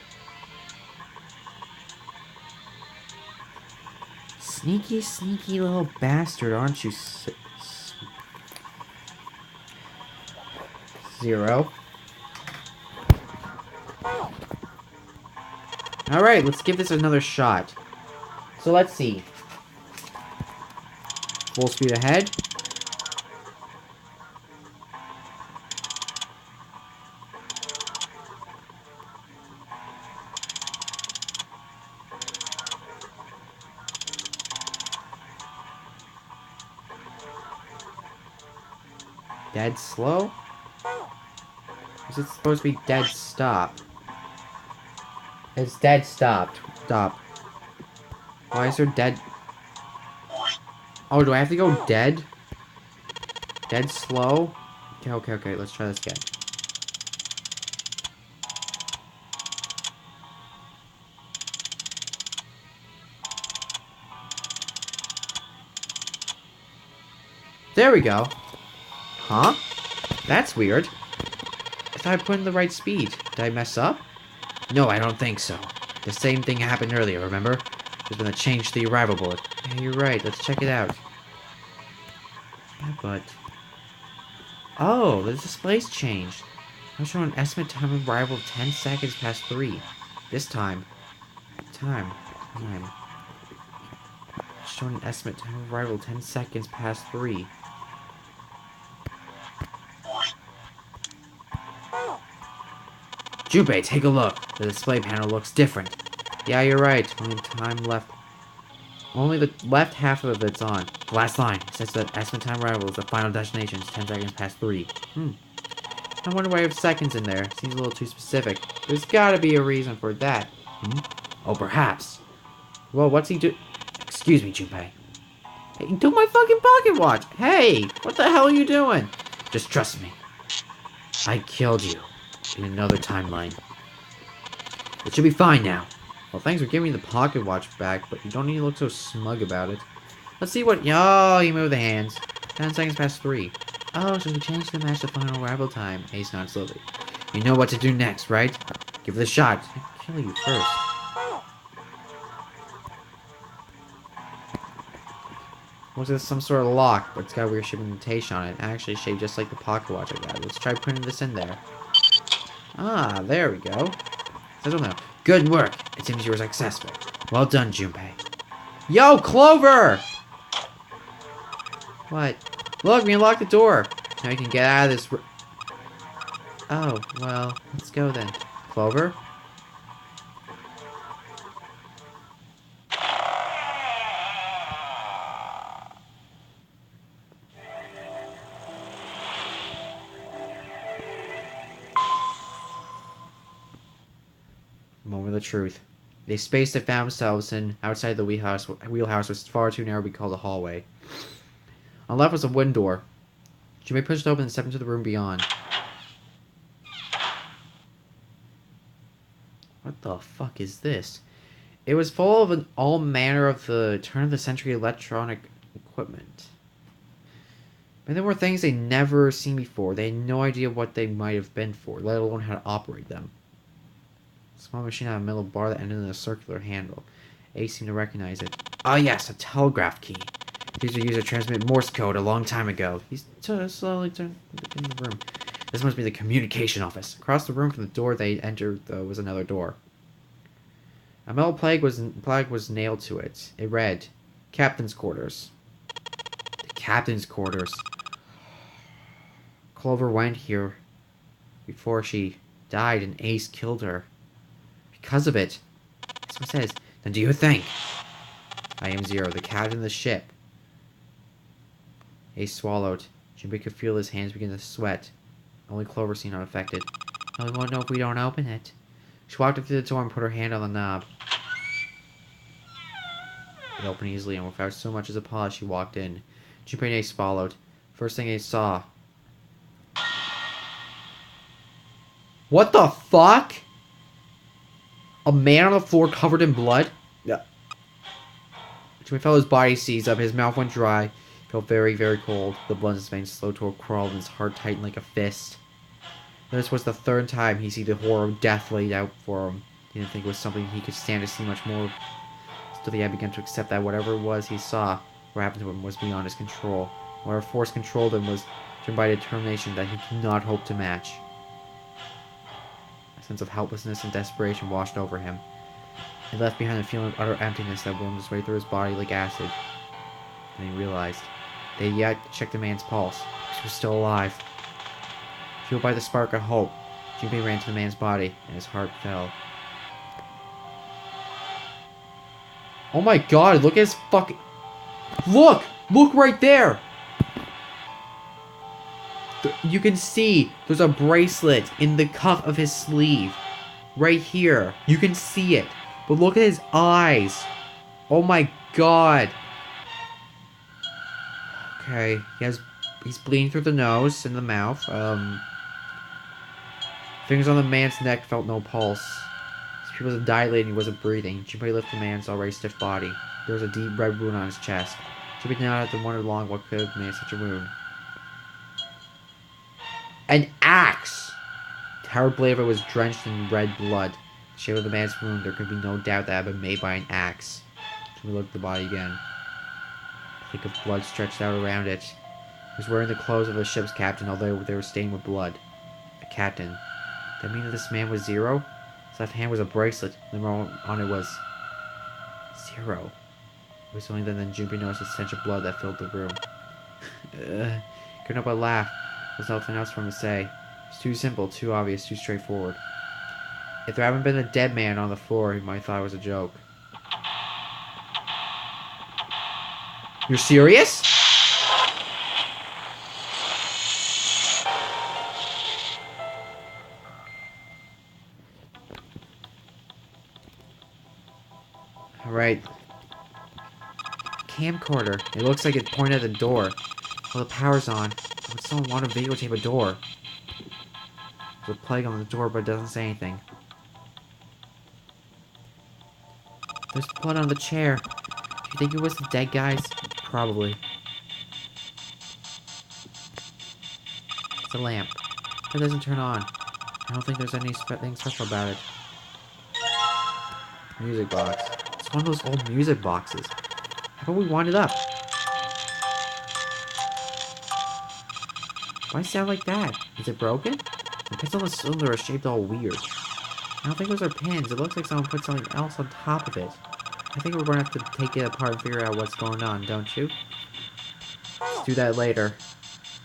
Sneaky, sneaky little bastard, aren't you? 0. Alright, let's give this another shot. So let's see. Full speed ahead. Dead slow? Is it supposed to be dead stop? It's dead stopped. Stop. Why is there dead? Oh, do I have to go dead? Dead slow? Okay. Let's try this again. There we go. Huh? That's weird. I thought I put in the right speed. Did I mess up? No, I don't think so. The same thing happened earlier, remember? There's been a change to the arrival bullet. Yeah, you're right. Let's check it out. Yeah, but... Oh, the display's changed. I'm showing an estimate time of arrival of 10 seconds past 3. This time. Time. Showing an estimate time of arrival 10 seconds past 3. Junpei, take a look. The display panel looks different. Yeah, you're right. Only time left. Only the left half of it's on. The last line says that estimate time arrival is the final destination. It's 10 seconds past 3. I wonder why I have seconds in there. Seems a little too specific. There's gotta be a reason for that. Oh, perhaps. Well, what's he do? Excuse me, Junpei. Hey, do my fucking pocket watch. Hey, what the hell are you doing? Just trust me. I killed you in another timeline. It should be fine now. Well, thanks for giving me the pocket watch back, but you don't need to look so smug about it. Let's see what... Oh, you move the hands. 10 seconds past 3. Oh, so we changed the match to final arrival time. Ace nods slowly. You know what to do next, right? Give it a shot. I'll kill you first. Was this some sort of lock, but it's got a weird shaped indentation on it. Actually shaped just like the pocket watch I got. Let's try putting this in there. Ah, there we go. Says now. Good work. It seems you were successful. Well done, Junpei. Yo, Clover! What? Look, we unlocked the door. Now you can get out of this. Oh, well, let's go then. Clover? Moment of the truth. The space they found themselves in outside the wheelhouse was far too narrow to be called a hallway. On the left was a wooden door. Jimmy pushed it open and stepped into the room beyond. What the fuck is this? It was full of all manner of the turn-of-the-century electronic equipment. And there were things they'd never seen before. They had no idea what they might have been for, let alone how to operate them. A small machine had a metal bar that ended in a circular handle. Ace seemed to recognize it. Ah yes, a telegraph key. These were used to transmit Morse code a long time ago. He slowly turned in the room. This must be the communication office. Across the room from the door they entered, though, was another door. A metal plaque was nailed to it. It read, Captain's Quarters. The Captain's Quarters. Clover went here before she died and Ace killed her. Because of it. Someone says, then do you think? I am Zero, the captain of the ship. Ace swallowed. Jimmy could feel his hands begin to sweat. Only Clover seemed unaffected. No, we won't know if we don't open it. She walked up to the door and put her hand on the knob. It opened easily, and without so much as a pause, she walked in. Junpei and Ace followed. First thing Ace saw... What the fuck? A man on the floor covered in blood? Yeah. Junpei felt his body seize up, his mouth went dry. He felt very, very cold. The blood in his veins slowed to a crawl, and his heart tightened like a fist. This was the third time he see the horror of death laid out for him. He didn't think it was something he could stand to see much more. Still, he had begun to accept that whatever it was he saw, what happened to him, was beyond his control. Whatever force controlled him was driven by a determination that he could not hope to match. A sense of helplessness and desperation washed over him. He left behind a feeling of utter emptiness that wormed its way through his body like acid. Then he realized they had yet checked the man's pulse. He was still alive. Fueled by the spark of hope, Junpei ran to the man's body, and his heart fell. Oh my god, look at his fucking... Look! Look right there! You can see there's a bracelet in the cuff of his sleeve. Right here. You can see it. But look at his eyes. Oh my god. Okay, he's bleeding through the nose and the mouth. Fingers on the man's neck felt no pulse. His pupils was dilated and he wasn't breathing. Junpei lifted the man's already stiff body. There was a deep red wound on his chest. Junpei now had to wonder long what could have made such a wound. An axe! The hard blade of it was drenched in red blood. The shape of the man's wound, there could be no doubt that it had been made by an axe. Junpei looked at the body again. A click of blood stretched out around it. He was wearing the clothes of a ship's captain, although they were stained with blood. A captain. Did that mean that this man was Zero? His left hand was a bracelet. The number on it was... 0. It was only then that Junpei noticed the stench of blood that filled the room. Couldn't help but laugh. There's nothing else for him to say. It's too simple, too obvious, too straightforward. If there hadn't been a dead man on the floor, he might have thought it was a joke. You're serious? Alright. Camcorder. It looks like it pointed at the door. Well, the power's on. Would someone want to videotape a door? There's a plague on the door, but it doesn't say anything. There's blood on the chair. Do you think it was the dead guys? Probably. It's a lamp. It doesn't turn on. I don't think there's anything special about it. Music box. It's one of those old music boxes. How about we wind it up? Why sound like that? Is it broken? The pins on the cylinder are shaped all weird. I don't think those are pins. It looks like someone put something else on top of it. I think we're going to have to take it apart and figure out what's going on, don't you? Let's do that later.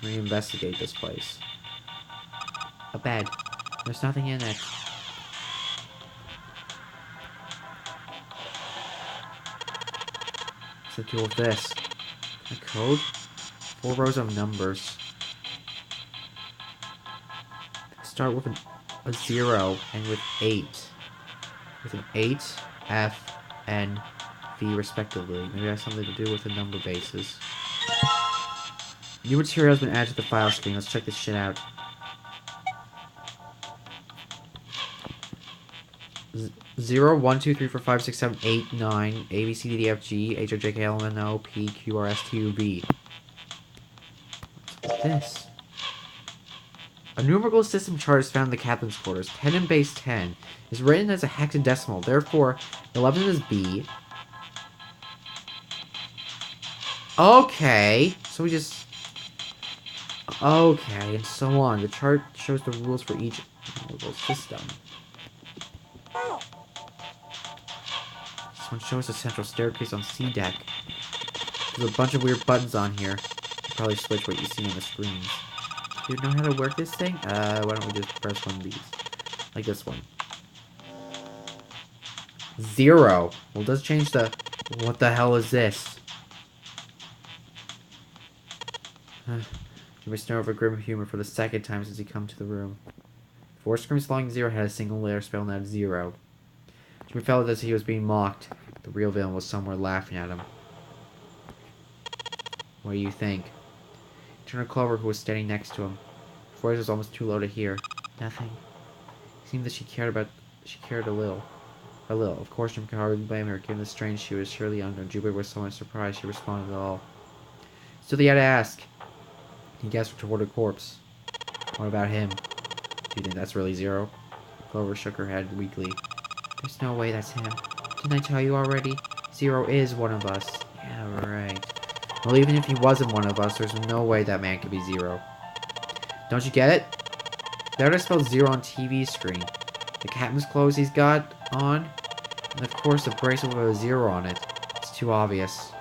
We're going to investigate this place. A bed. There's nothing in it. What's the deal with this? A code? 4 rows of numbers. Start with a 0 and with 8. With an 8, F, N, V respectively. Maybe it has something to do with the number bases. New material has been added to the file screen. Let's check this shit out. 0, 1, 2, 3, 4, 5, 6, 7, 8, 9, A, B, C, D, E, F, G, H, I, J, K, L, M, N, O, P, Q, R, S, T, U, V. What's this? A numerical system chart is found in the captain's quarters. 10 in base 10 is written as a hexadecimal. Therefore, 11 is B. Okay. So we just... Okay, and so on. The chart shows the rules for each numerical system. This one shows a central staircase on C deck. There's a bunch of weird buttons on here. Probably switch what you see on the screens. Do you know how to work this thing? Why don't we just press one of these? Like this one. 0. Well, it does change the... What the hell is this? Jimmy snore over grim humor for the second time since he come to the room. 4 screams following 0 had a single letter spelled out 0. Jimmy felt as he was being mocked. The real villain was somewhere laughing at him. What do you think? He turned to Clover, who was standing next to him. Her voice was almost too low to hear. Nothing. It seemed that she cared a little. A little. Of course, Jim could hardly blame her, given the strain she was surely under, and Jubei was so much surprised she responded at all. Still, he had to ask. He guessed toward a corpse. What about him? Do you think that's really Zero? Clover shook her head weakly. There's no way that's him. Didn't I tell you already? Zero is one of us. Yeah, right. Well, even if he wasn't one of us, there's no way that man could be Zero. Don't you get it? There it spelled Zero on TV screen. The captain's clothes he's got on, and of course the bracelet with a 0 on it. It's too obvious.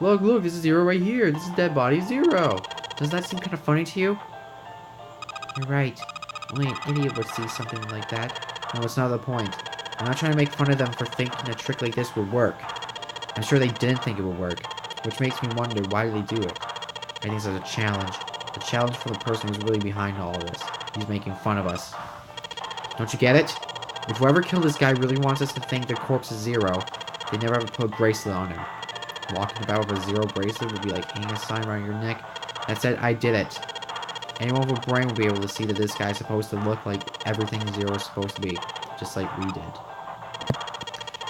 Look, this is Zero right here. This is dead body Zero. Doesn't that seem kind of funny to you? You're right. Only an idiot would see something like that. No, it's not the point. I'm not trying to make fun of them for thinking a trick like this would work. I'm sure they didn't think it would work, which makes me wonder, why did they do it? I think it's a challenge. A challenge for the person who's really behind all of this. He's making fun of us. Don't you get it? If whoever killed this guy really wants us to think the corpse is Zero, they'd never have put a bracelet on him. Walking about with a 0 bracelet would be like hanging a sign around your neck that said, I did it. Anyone with a brain would be able to see that this guy's supposed to look like everything Zero is supposed to be, just like we did.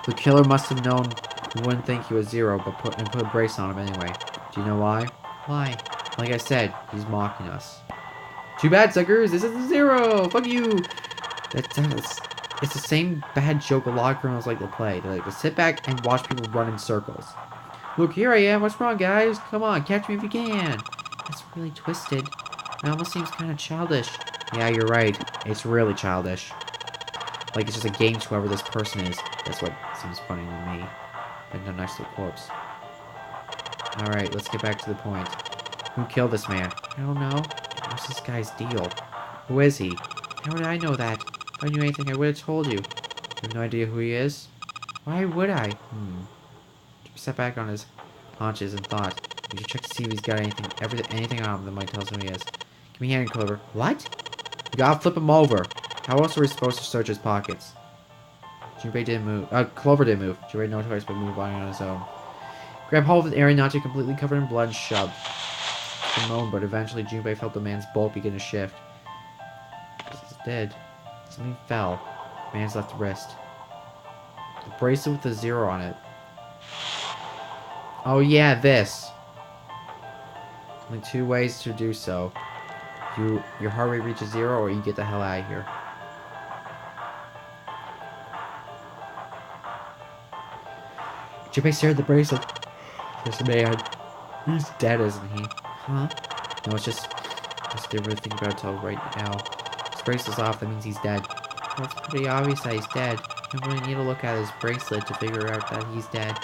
The killer must have known we wouldn't think he was Zero, but put a brace on him anyway. Do you know why? Why? Like I said, he's mocking us. Too bad, suckers! This is Zero! Fuck you! It's the same bad joke a lot of criminals like to play. They like to sit back and watch people run in circles. Look, here I am. What's wrong, guys? Come on, catch me if you can. That's really twisted. It almost seems kind of childish. Yeah, you're right. It's really childish. Like it's just a game to whoever this person is. That's what seems funny to me. But no, next to the corpse. Alright, let's get back to the point. Who killed this man? I don't know. What's this guy's deal? Who is he? How would I know that? If I knew anything, I would have told you. You have no idea who he is? Why would I? Sat back on his haunches and thought. We should check to see if he's got anything on him that might tell us who he is. Give me a hand, Clover. What? You gotta flip him over. How else are we supposed to search his pockets? Junpei didn't move. Clover didn't move. Junpei no choice but moved on his own. Grabbed hold of an area not too completely covered in blood and shoved. He moaned, but eventually Junpei felt the man's bulk begin to shift. He's dead. Something fell. Man's left wrist. A bracelet with a 0 on it. Oh yeah, this. Only 2 ways to do so. Your heart rate reaches 0, or you get the hell out of here. Junpei stared at the bracelet. This man. He's dead, isn't he? Huh? No, it's just... I didn't really think about it until right now. His bracelet's off, that means he's dead. Well, it's pretty obvious that he's dead. You don't really need to look at his bracelet to figure out that he's dead.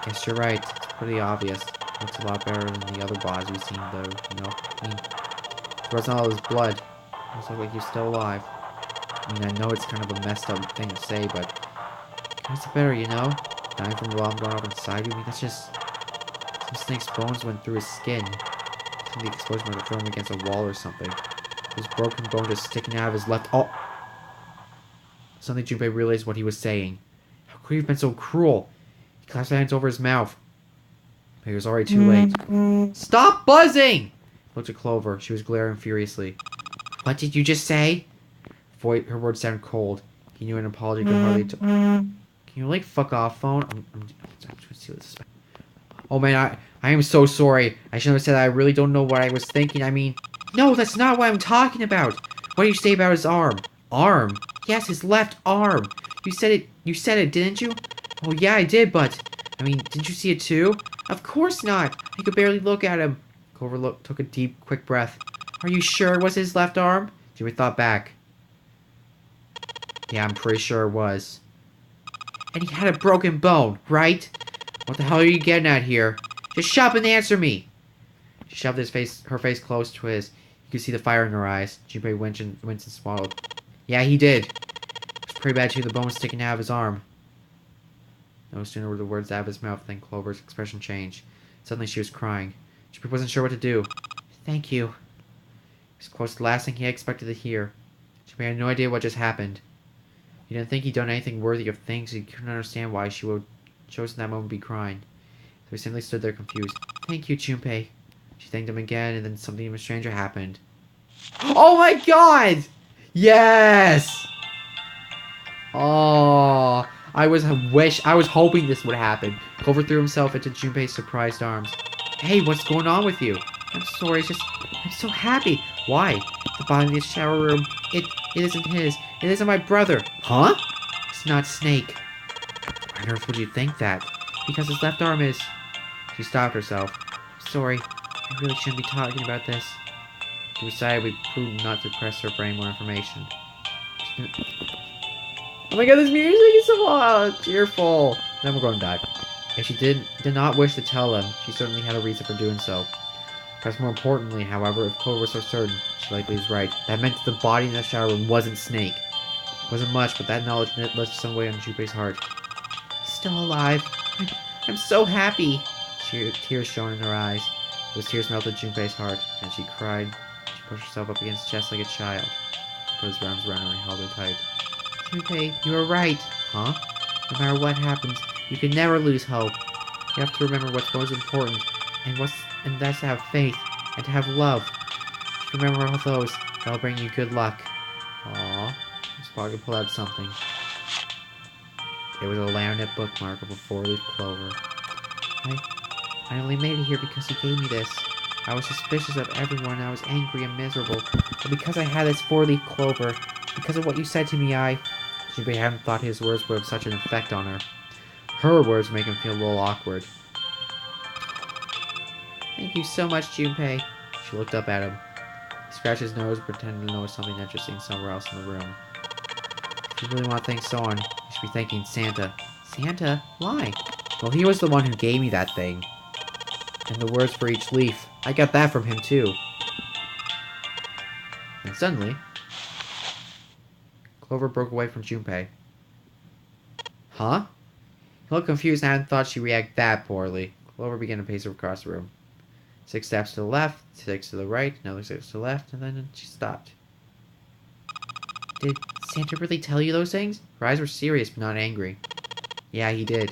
Guess you're right. It's pretty obvious. Looks a lot better than the other bodies we've seen, though, you know? I mean, it wasn't all his blood. It looks like he's still alive. I mean, I know it's kind of a messed up thing to say, but... what's it better, you know? Dying from a bomb going off inside you? I mean, that's just... some snake's bones went through his skin. I think the explosion might have thrown him against a wall or something. His broken bone just sticking out of his left... Oh! Suddenly Junpei realized what he was saying. How could he have been so cruel? He clasped his hands over his mouth. But he was already too late. Stop buzzing! He looked at Clover. She was glaring furiously. What did you just say? Her words sounded cold. He knew an apology could hardly... Can you, like, fuck off, phone? I'm trying to see what this is. Oh, man, I am so sorry. I shouldn't have said that. I really don't know what I was thinking. I mean... No, that's not what I'm talking about. What did you say about his arm? Arm? Yes, his left arm. You said it, didn't you? Oh, yeah, I did, but... I mean, didn't you see it too? Of course not. I could barely look at him. Clover took a deep, quick breath. Are you sure it was his left arm? Jimmy thought back. Yeah, I'm pretty sure it was. And he had a broken bone, right? What the hell are you getting at here? Just shut up and answer me. She shoved her face close to his. You could see the fire in her eyes. Junpei winced and swallowed. Yeah, he did. It was pretty bad too. The bone was sticking out of his arm. No sooner were the words out of his mouth than Clover's expression changed. Suddenly she was crying. Junpei wasn't sure what to do. Thank you. It was close to the last thing he expected to hear. Junpei had no idea what just happened. He didn't think he'd done anything worthy of things. He couldn't understand why she would chose in that moment to be crying. So he simply stood there confused. Thank you, Junpei. She thanked him again, and then something even stranger happened. Oh my god! Yes! Oh, I was hoping this would happen. Clover threw himself into Junpei's surprised arms. Hey, what's going on with you? I'm sorry, I'm so happy. Why? The bottom of the shower room, it isn't his. It isn't my brother. Huh? It's not Snake. Why on earth would you think that? Because his left arm is... She stopped herself. Sorry, I really shouldn't be talking about this. She decided we prudent not to press her for any more information. Oh my god, this music is so cheerful. Then we're going to die. If she did not wish to tell him, she certainly had a reason for doing so. Perhaps more importantly, however, if Clover was so certain, she likely was right. That meant that the body in the shower room wasn't Snake. It wasn't much, but that knowledge left some weight on Junpei's heart. He's still alive. I'm so happy. Tears shone in her eyes. Those tears melted Junpei's heart, and she cried. She pushed herself up against his chest like a child. He put his arms around her and held her tight. Junpei, you were right. Huh? No matter what happens, you can never lose hope. You have to remember what's most important, and that's to have faith, and to have love. If you remember all those, that'll bring you good luck. Aww. Spot could pull out something. It was a laminate bookmark of a 4-leaf clover. I only made it here because he gave me this. I was suspicious of everyone, I was angry and miserable. But because I had this 4-leaf clover, because of what you said to me, Junpei hadn't thought his words would have such an effect on her. Her words make him feel a little awkward. Thank you so much, Junpei. She looked up at him. He scratched his nose, pretending to notice something interesting somewhere else in the room. If you really want to thank someone, you should be thanking Santa. Santa? Why? Well, he was the one who gave me that thing. And the words for each leaf. I got that from him, too. And suddenly, Clover broke away from Junpei. Huh? He looked confused and hadn't thought she'd react that poorly. Clover began to pace across the room. 6 steps to the left, 6 to the right, another 6 to the left, and then she stopped. Did Santa really tell you those things? Her eyes were serious, but not angry. Yeah, he did.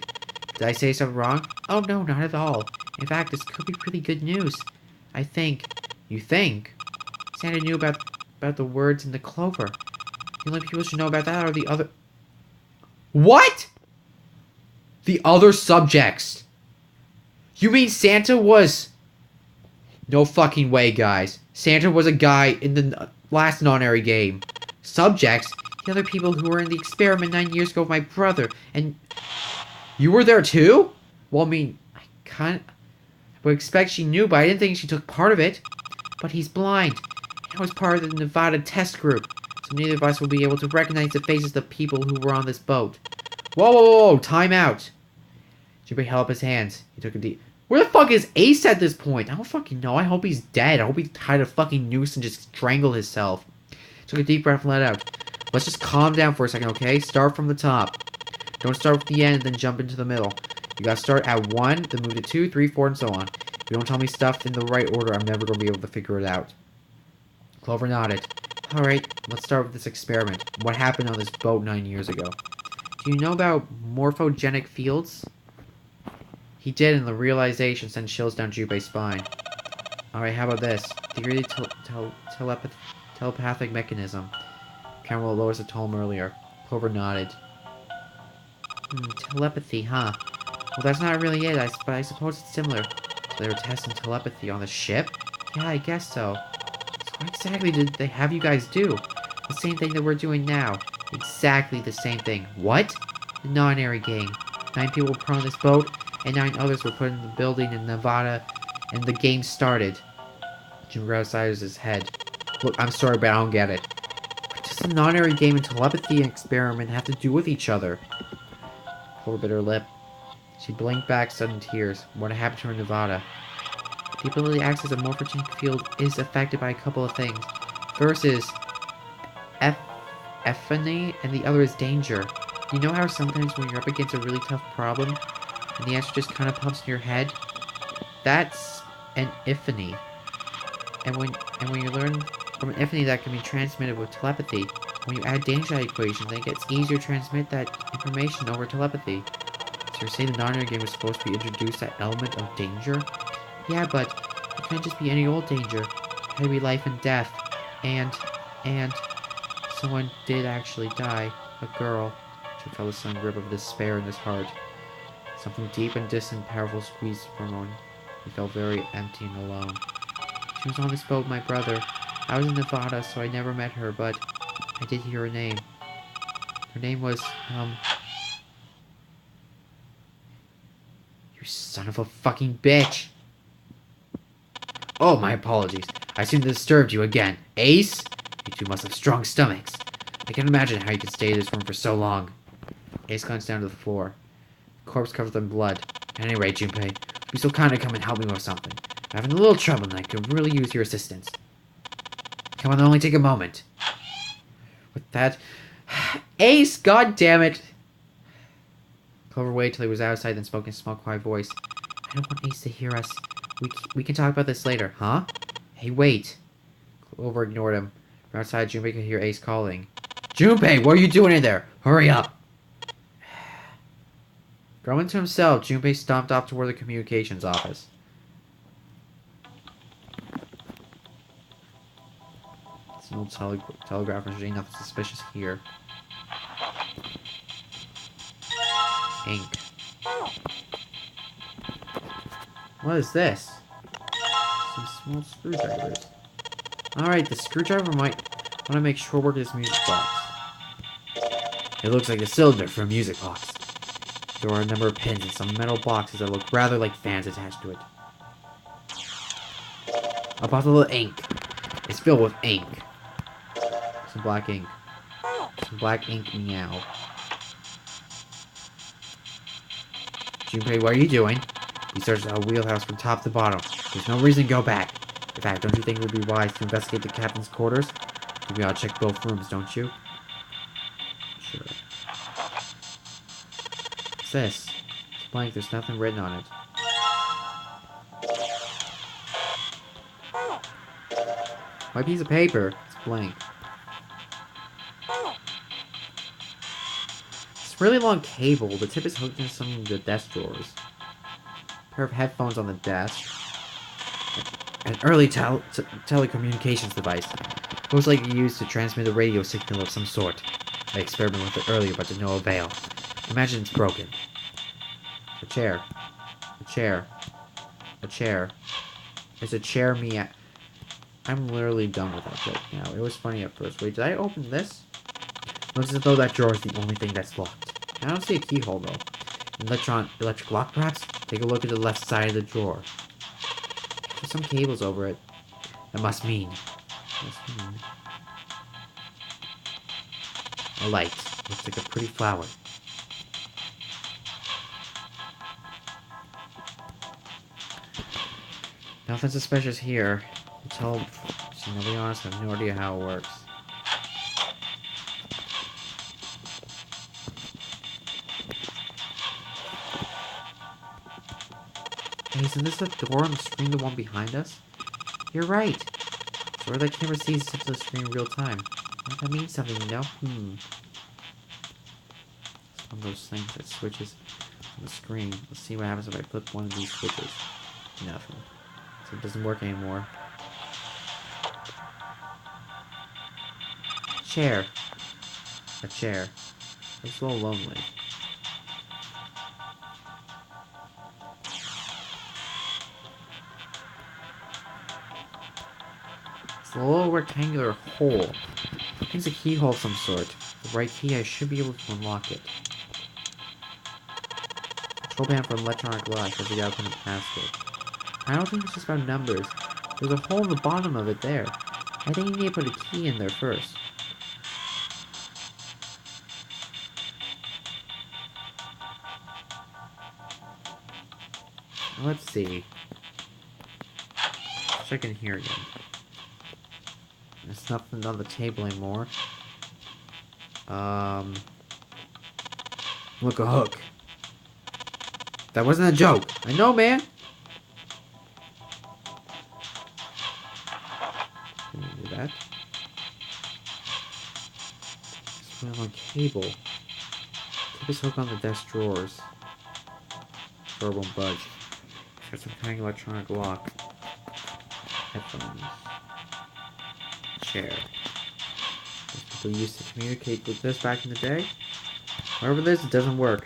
Did I say something wrong? Oh, no, not at all. In fact, this could be pretty good news. I think... You think? Santa knew about the words in the clover. The only people who should know about that are the other... What?! The other subjects! You mean Santa was... No fucking way, guys. Santa was a guy in the last non-airy game. Subjects? The other people who were in the experiment 9 years ago with my brother, and... You were there too? Well, I mean, I would expect she knew, but I didn't think she took part of it. But he's blind. I was part of the Nevada test group, so neither of us will be able to recognize the faces of the people who were on this boat. Whoa, whoa, whoa, time out. Junpei held up his hands. He took a deep... Where the fuck is Ace at this point? I don't fucking know. I hope he's dead. I hope he tied a fucking noose and just strangled himself. Took a deep breath and let out. Let's just calm down for a second, okay? Start from the top. Don't start with the end and then jump into the middle. You gotta start at 1, then move to 2, 3, 4, and so on. If you don't tell me stuff in the right order, I'm never gonna be able to figure it out. Clover nodded. Alright, let's start with this experiment. What happened on this boat 9 years ago? Do you know about morphogenic fields? He did, and the realization sent chills down Junpei's spine. Alright, how about this? Theory telepathic mechanism. Camera Lois had told him earlier. Clover nodded. Telepathy, huh? Well, that's not really it, but I suppose it's similar. So they were testing telepathy on the ship? Yeah, I guess so. So what exactly did they have you guys do? The same thing that we're doing now. Exactly the same thing. What? The non-airy game. 9 people were put on this boat, and 9 others were put in the building in Nevada, and the game started. Jim raised his head. Look, I'm sorry, but I don't get it. What does the non-airy game and telepathy experiment have to do with each other? Clover bit her lip. She blinked back sudden tears. What happened to her in Nevada? The ability to access a morphogenic field is affected by a couple of things. First is epiphany, and the other is danger. You know how sometimes when you're up against a really tough problem, and the answer just kind of pops in your head? That's an epiphany. And when you learn from an epiphany that can be transmitted with telepathy, when you add danger to that equation, then it gets easier to transmit that information over telepathy. So So you're saying the non-air game was supposed to be introduced that element of danger? Yeah, but it couldn't just be any old danger. It had to be life and death. And someone did actually die. A girl. She felt a sudden grip of despair in his heart. Something deep and distant, powerful squeezed from him. He felt very empty and alone. She was on this boat with my brother. I was in Nevada, so I never met her, but I did hear her name. Her name was, You son of a fucking bitch! Oh, my apologies. I seem to have disturbed you again. Ace? You two must have strong stomachs. I can't imagine how you could stay in this room for so long. Ace glanced down to the floor. The corpse covered in blood. At any rate, Junpei, be so kind to come and help me with something. I'm having a little trouble and I could really use your assistance. Come on, it'll only take a moment. With that... Ace, god damn it! Clover waited till he was outside, then spoke in a small, quiet voice. I don't want Ace to hear us. We can talk about this later, huh? Hey, wait. Clover ignored him. From outside, Junpei could hear Ace calling. Junpei, what are you doing in there? Hurry up! Growing to himself, Junpei stomped off toward the communications office. It's an old telegraph machine, nothing suspicious here. Ink. What is this? Some small screwdrivers. Alright, the screwdriver might want to make short work of this music box. It looks like a cylinder for a music box. There are a number of pins and some metal boxes that look rather like fans attached to it. A bottle of ink. It's filled with ink. Some black ink. Some black ink meow. Junpei, what are you doing? He searched the wheelhouse from top to bottom. There's no reason to go back. In fact, don't you think it would be wise to investigate the captain's quarters? We ought to check both rooms, don't you? Sure. What's this? It's blank, there's nothing written on it. White piece of paper. It's blank. It's a really long cable. The tip is hooked into some of the desk drawers. A pair of headphones on the desk. An early telecommunications device. Most likely used to transmit a radio signal of some sort. I experimented with it earlier, but to no avail. Imagine it's broken. A chair. A chair. A chair. There's a chair me at... I'm literally done with that joke now. It was funny at first. Wait, did I open this? Looks as though that drawer is the only thing that's locked. I don't see a keyhole, though. Electric lock, perhaps? Take a look at the left side of the drawer. There's some cables over it. That must mean... A light. Looks like a pretty flower. Nothing suspicious here. To be honest, I have no idea how it works. Hey, isn't this the door on the screen, the one behind us? You're right. So where the camera sees into the screen in real time. That means something, you know? It's one of those things that switches on the screen. Let's see what happens if I flip one of these switches. Nothing. So it doesn't work anymore. Chair. A chair. It's a little lonely. It's a little rectangular hole. I think it's a keyhole of some sort. The right key, I should be able to unlock it. Control panel for electronic lock. I think I couldn't pass it. I don't think it's just about numbers. There's a hole in the bottom of it there. I think you need to put a key in there first. Let's see. Check in here again. There's nothing on the table anymore. Look, a hook. That wasn't a joke. I know, man. Can you do that? There's one on cable. Keep this hook on the desk drawers. door won't budge. Got some kind of electronic lock. Headphones. Chair. Most people used to communicate with this back in the day. However, this it doesn't work.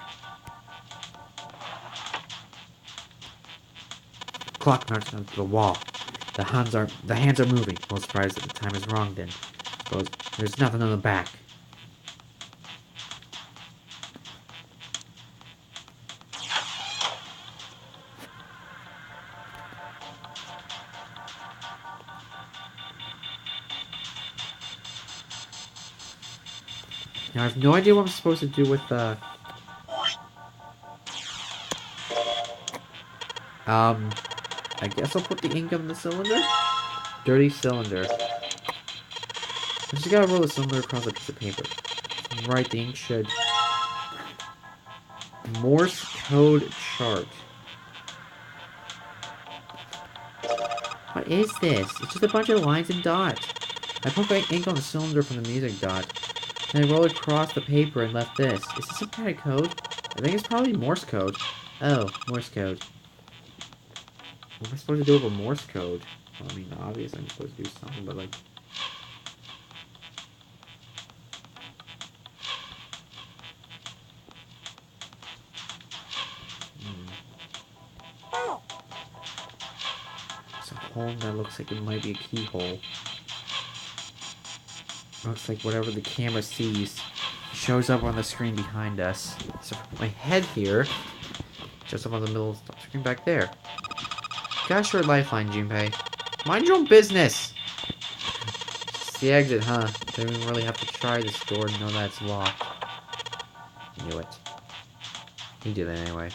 Clock mounted onto the wall. The hands are moving. No surprise that the time is wrong then. Suppose there's nothing on the back. Now I have no idea what I'm supposed to do with I guess I'll put the ink on the cylinder. Dirty cylinder. I just gotta roll the cylinder across a piece of paper. Right, the ink should. Morse code chart. What is this? It's just a bunch of lines and dots. I put my ink on the cylinder from the music dot. And I rolled across the paper and left this. Is this some kind of code? I think it's probably Morse code. Oh, Morse code. What am I supposed to do with a Morse code? Well, I mean, obviously I'm supposed to do something, but like... It's a hole that looks like it might be a keyhole. Looks like whatever the camera sees shows up on the screen behind us. So my head here, just up on the middle of the screen back there. Got a short lifeline, Junpei. Mind your own business! It's the exit, huh? Don't even really have to try this door to know that it's locked. Knew it. You did it anyway.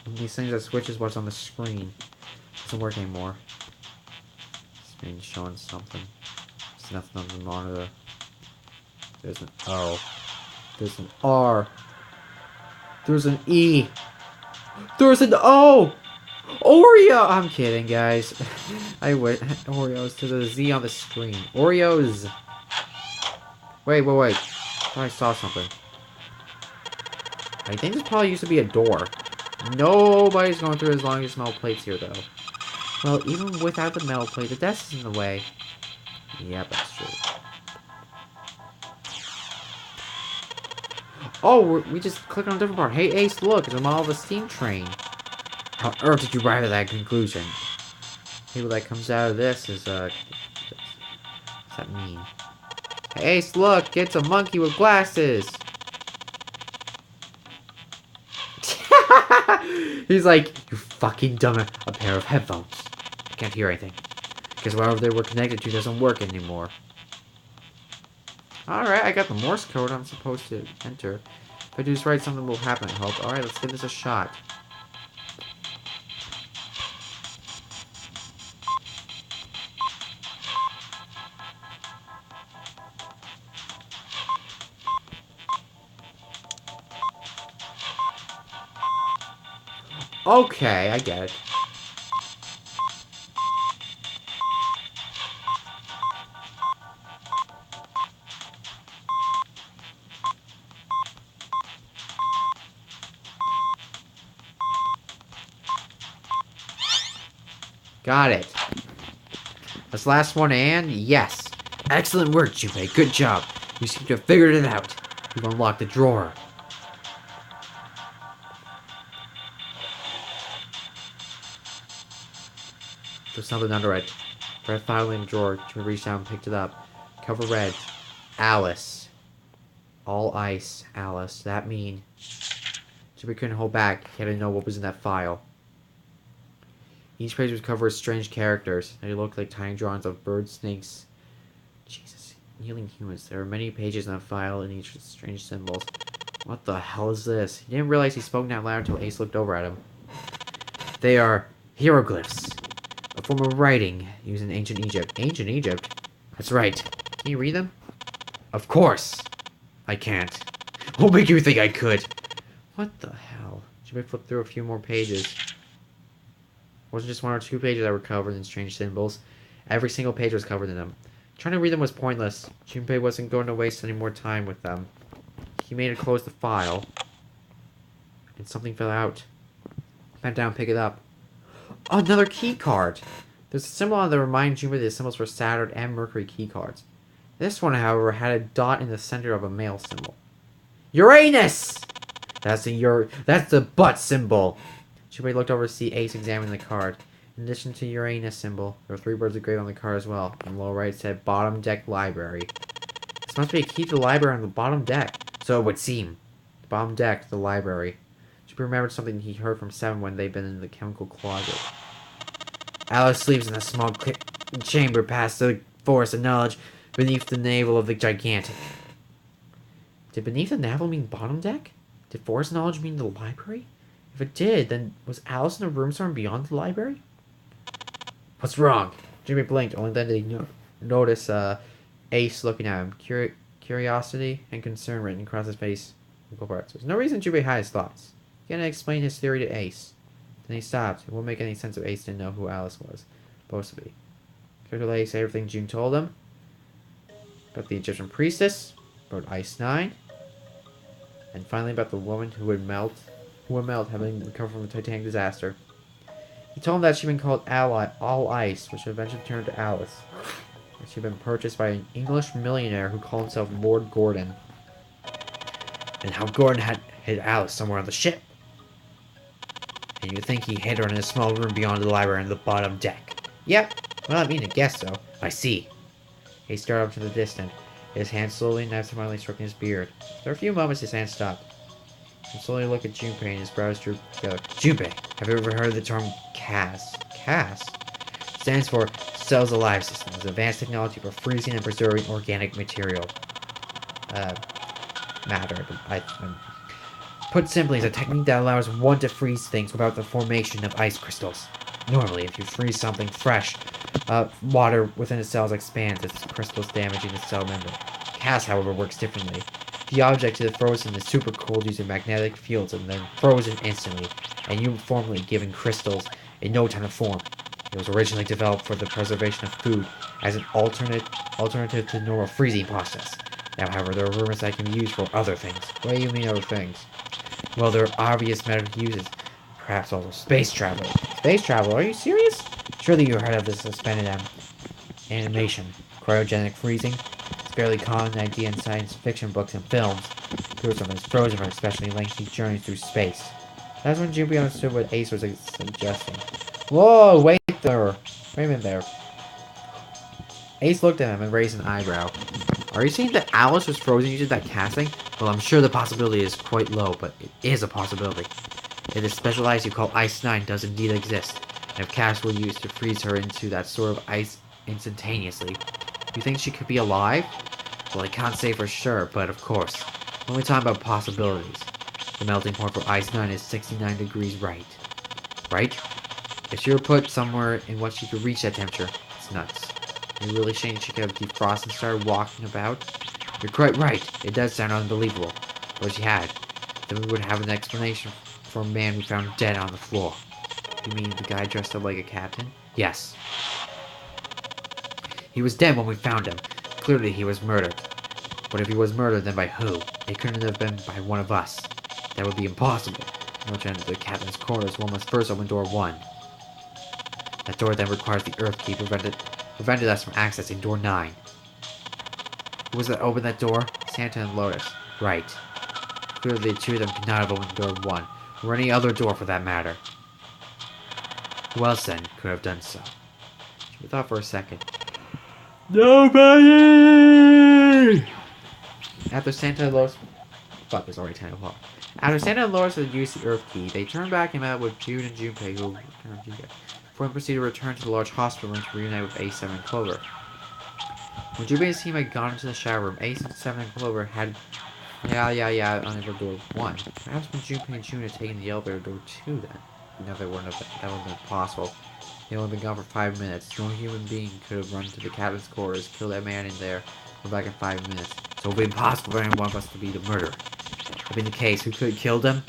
One of these things that switches what's on the screen. Doesn't work anymore. Screen's showing something. There's nothing on the monitor. There's an O. There's an R. There's an E. There's an O! Oreo! I'm kidding, guys. I wish. Oreos to the Z on the screen. Oreos! Wait. I thought I saw something. I think this probably used to be a door. Nobody's going through as long as metal plates here, though. Well, even without the metal plate, the desk is in the way. Yep, that's true. Oh, we just clicked on a different part. Hey, Ace, look, it's a model of a steam train. How on earth did you arrive at that conclusion? Maybe what that comes out of this is, what's that mean? Hey, Ace, look, it's a monkey with glasses. He's like, you fucking dumb, a pair of headphones. I can't hear anything. Because whatever they were connected to doesn't work anymore. Alright, I got the Morse code I'm supposed to enter. If I do this right, something will happen, I hope. Alright, let's give this a shot. Okay, I get it. Got it. This last one, and yes. Excellent work, Junpei. Good job. You seem to have figured it out. You've unlocked the drawer. There's something under it. Red file in the drawer. Junpei reached down and picked it up. Cover read. Alice. All ice, Alice. That mean. Junpei couldn't hold back. He had to know what was in that file. Each page was covered with strange characters. They looked like tiny drawings of birds, snakes. Jesus. Kneeling humans. There were many pages in that file and each with strange symbols. What the hell is this? He didn't realize he spoke out loud until Ace looked over at him. They are hieroglyphs. A form of writing used in ancient Egypt. Ancient Egypt? That's right. Can you read them? Of course. I can't. What make you think I could? What the hell? Should we flip through a few more pages? It wasn't just one or two pages that were covered in strange symbols. Every single page was covered in them. Trying to read them was pointless. Junpei wasn't going to waste any more time with them. He made it close the file. and something fell out. Bent down, pick it up. Another key card! There's a symbol on that reminds you of the symbols for Saturn and Mercury key cards. This one, however, had a dot in the center of a male symbol. Uranus! That's the butt symbol! Junpei looked over to see Ace examining the card. In addition to Uranus symbol, there were 3 birds engraved on the card as well. On the lower right, it said Bottom Deck Library. This must be a key to the library on the bottom deck. So it would seem. The bottom deck, the library. Junpei remembered something he heard from Seven when they'd been in the chemical closet. Alice sleeps in a small chamber past the forest of knowledge beneath the navel of the gigantic. Did beneath the navel mean bottom deck? Did forest knowledge mean the library? If it did, then was Alice in a room somewhere beyond the library? What's wrong? Jimmy blinked, only then did he notice Ace looking at him. Curiosity and concern written across his face. There's no reason Jubei had his thoughts. He had to explain his theory to Ace. Then he stopped. It won't make any sense if Ace didn't know who Alice was supposed to be. Could Ace say everything June told him? About the Egyptian priestess, about Ice 9, and finally about the woman who would melt, having recovered from the Titanic disaster. He told him that she'd been called All Ice, which eventually turned to Alice. And she'd been purchased by an English millionaire who called himself Lord Gordon. And how Gordon had hid Alice somewhere on the ship. And you think he hid her in a small room beyond the library on the bottom deck. Yep. Well, I mean, I guess so. I see. He stared up to the distance, his hand slowly and absentmindedly stroking his beard. After a few moments, his hand stopped. He slowly looked at Junpei and his brows drew together. Junpei, have you ever heard of the term CAS? CAS stands for Cells Alive System. It's advanced technology for freezing and preserving organic material. Matter. Put simply, it's a technique that allows one to freeze things without the formation of ice crystals. Normally, if you freeze something fresh, water within the cells expands as crystals damaging the cell membrane. CAS, however, works differently. The object is frozen is super cooled using magnetic fields and then frozen instantly, and uniformly giving crystals in no time to form. It was originally developed for the preservation of food as an alternative to the normal freezing process. Now, however, there are rumors that it can be used for other things. What do you mean other things? Well, there are obvious medical uses. Perhaps also space travel. Space travel? Are you serious? Surely you heard of this suspended animation. Cryogenic freezing? It's barely common idea in science fiction books and films. Proof something is frozen for especially lengthy journeys through space. That's when Junpei understood what Ace was suggesting. Whoa, wait there. Wait a minute there. Ace looked at him and raised an eyebrow. Are you saying that Alice was frozen using that casting? Well, I'm sure the possibility is quite low, but it is a possibility. If this special ice you call Ice 9 does indeed exist, and if Cass were used to freeze her into that sort of ice instantaneously, you think she could be alive? Well, I can't say for sure, but of course. We're only talking about possibilities. The melting point for Ice 9 is 69 degrees right. Right? If she were put somewhere in which she could reach that temperature, it's nuts. Are you really saying she could have defrosted and started walking about? You're quite right. It does sound unbelievable. But if she had, then we would have an explanation for a man we found dead on the floor. You mean the guy dressed up like a captain? Yes. He was dead when we found him. Clearly he was murdered. But if he was murdered, then by who? It couldn't have been by one of us. That would be impossible. In order to enter the captain's quarters, one must first open door 1. That door then requires the Earth Key prevented us from accessing door 9. Who was that opened that door? Santa and Lotus. Right. Clearly the two of them could not have opened door 1, or any other door for that matter. Who else then could have done so? We thought for a second. Nobody! After Santa and Lotus... Fuck, it's already 10 o'clock. After Santa and Lotus had used the Earth Key, they turned back and met with Jude and Junpei, who before they proceeded to return to the large hospital room to reunite with Ace, 7, and Clover. When Junpei's team had gone into the shower room, Ace, 7, and Clover had... Yeah, on door 1. Perhaps when Junpei and June had taken the elevator door 2 then. No, that wouldn't have been possible. They had only been gone for 5 minutes. No human being could have run to the captain's quarters, killed that man in there, come back in 5 minutes. So it would be impossible for any one of us to be the murderer. If in the case, who could have killed him?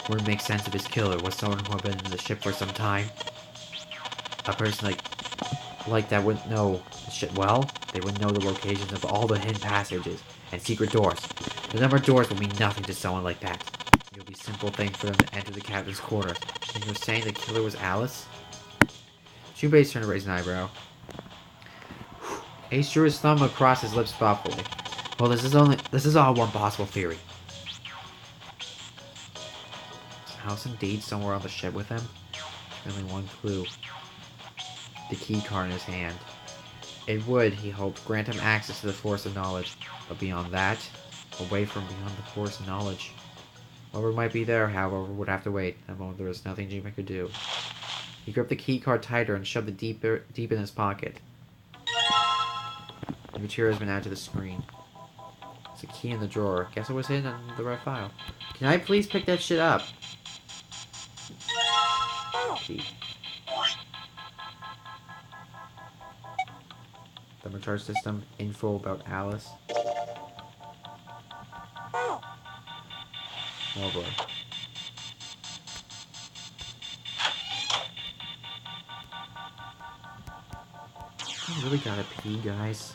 Wouldn't make sense if his killer was someone who had been in the ship for some time. A person like that wouldn't know the ship well. They would know the locations of all the hidden passages and secret doors. The number of doors would mean nothing to someone like that. It would be simple thing for them to enter the captain's quarters. And you're saying the killer was Alice? Junpei's turned to raise an eyebrow. Ace drew his thumb across his lips thoughtfully. Well, this is all one possible theory. Is Alice indeed somewhere on the ship with him? There's only one clue. The key card in his hand. It would, he hoped, grant him access to the force of knowledge. But beyond that, away from beyond the force of knowledge. Whatever might be there, however, would have to wait. At the moment, there was nothing Junpei could do. He gripped the key card tighter and shoved it deep in his pocket. The material has been added to the screen. There's a key in the drawer. Guess it was hidden in the red file. Can I please pick that shit up? Key. The charge system. Info about Alice. Oh boy. I really gotta pee, guys.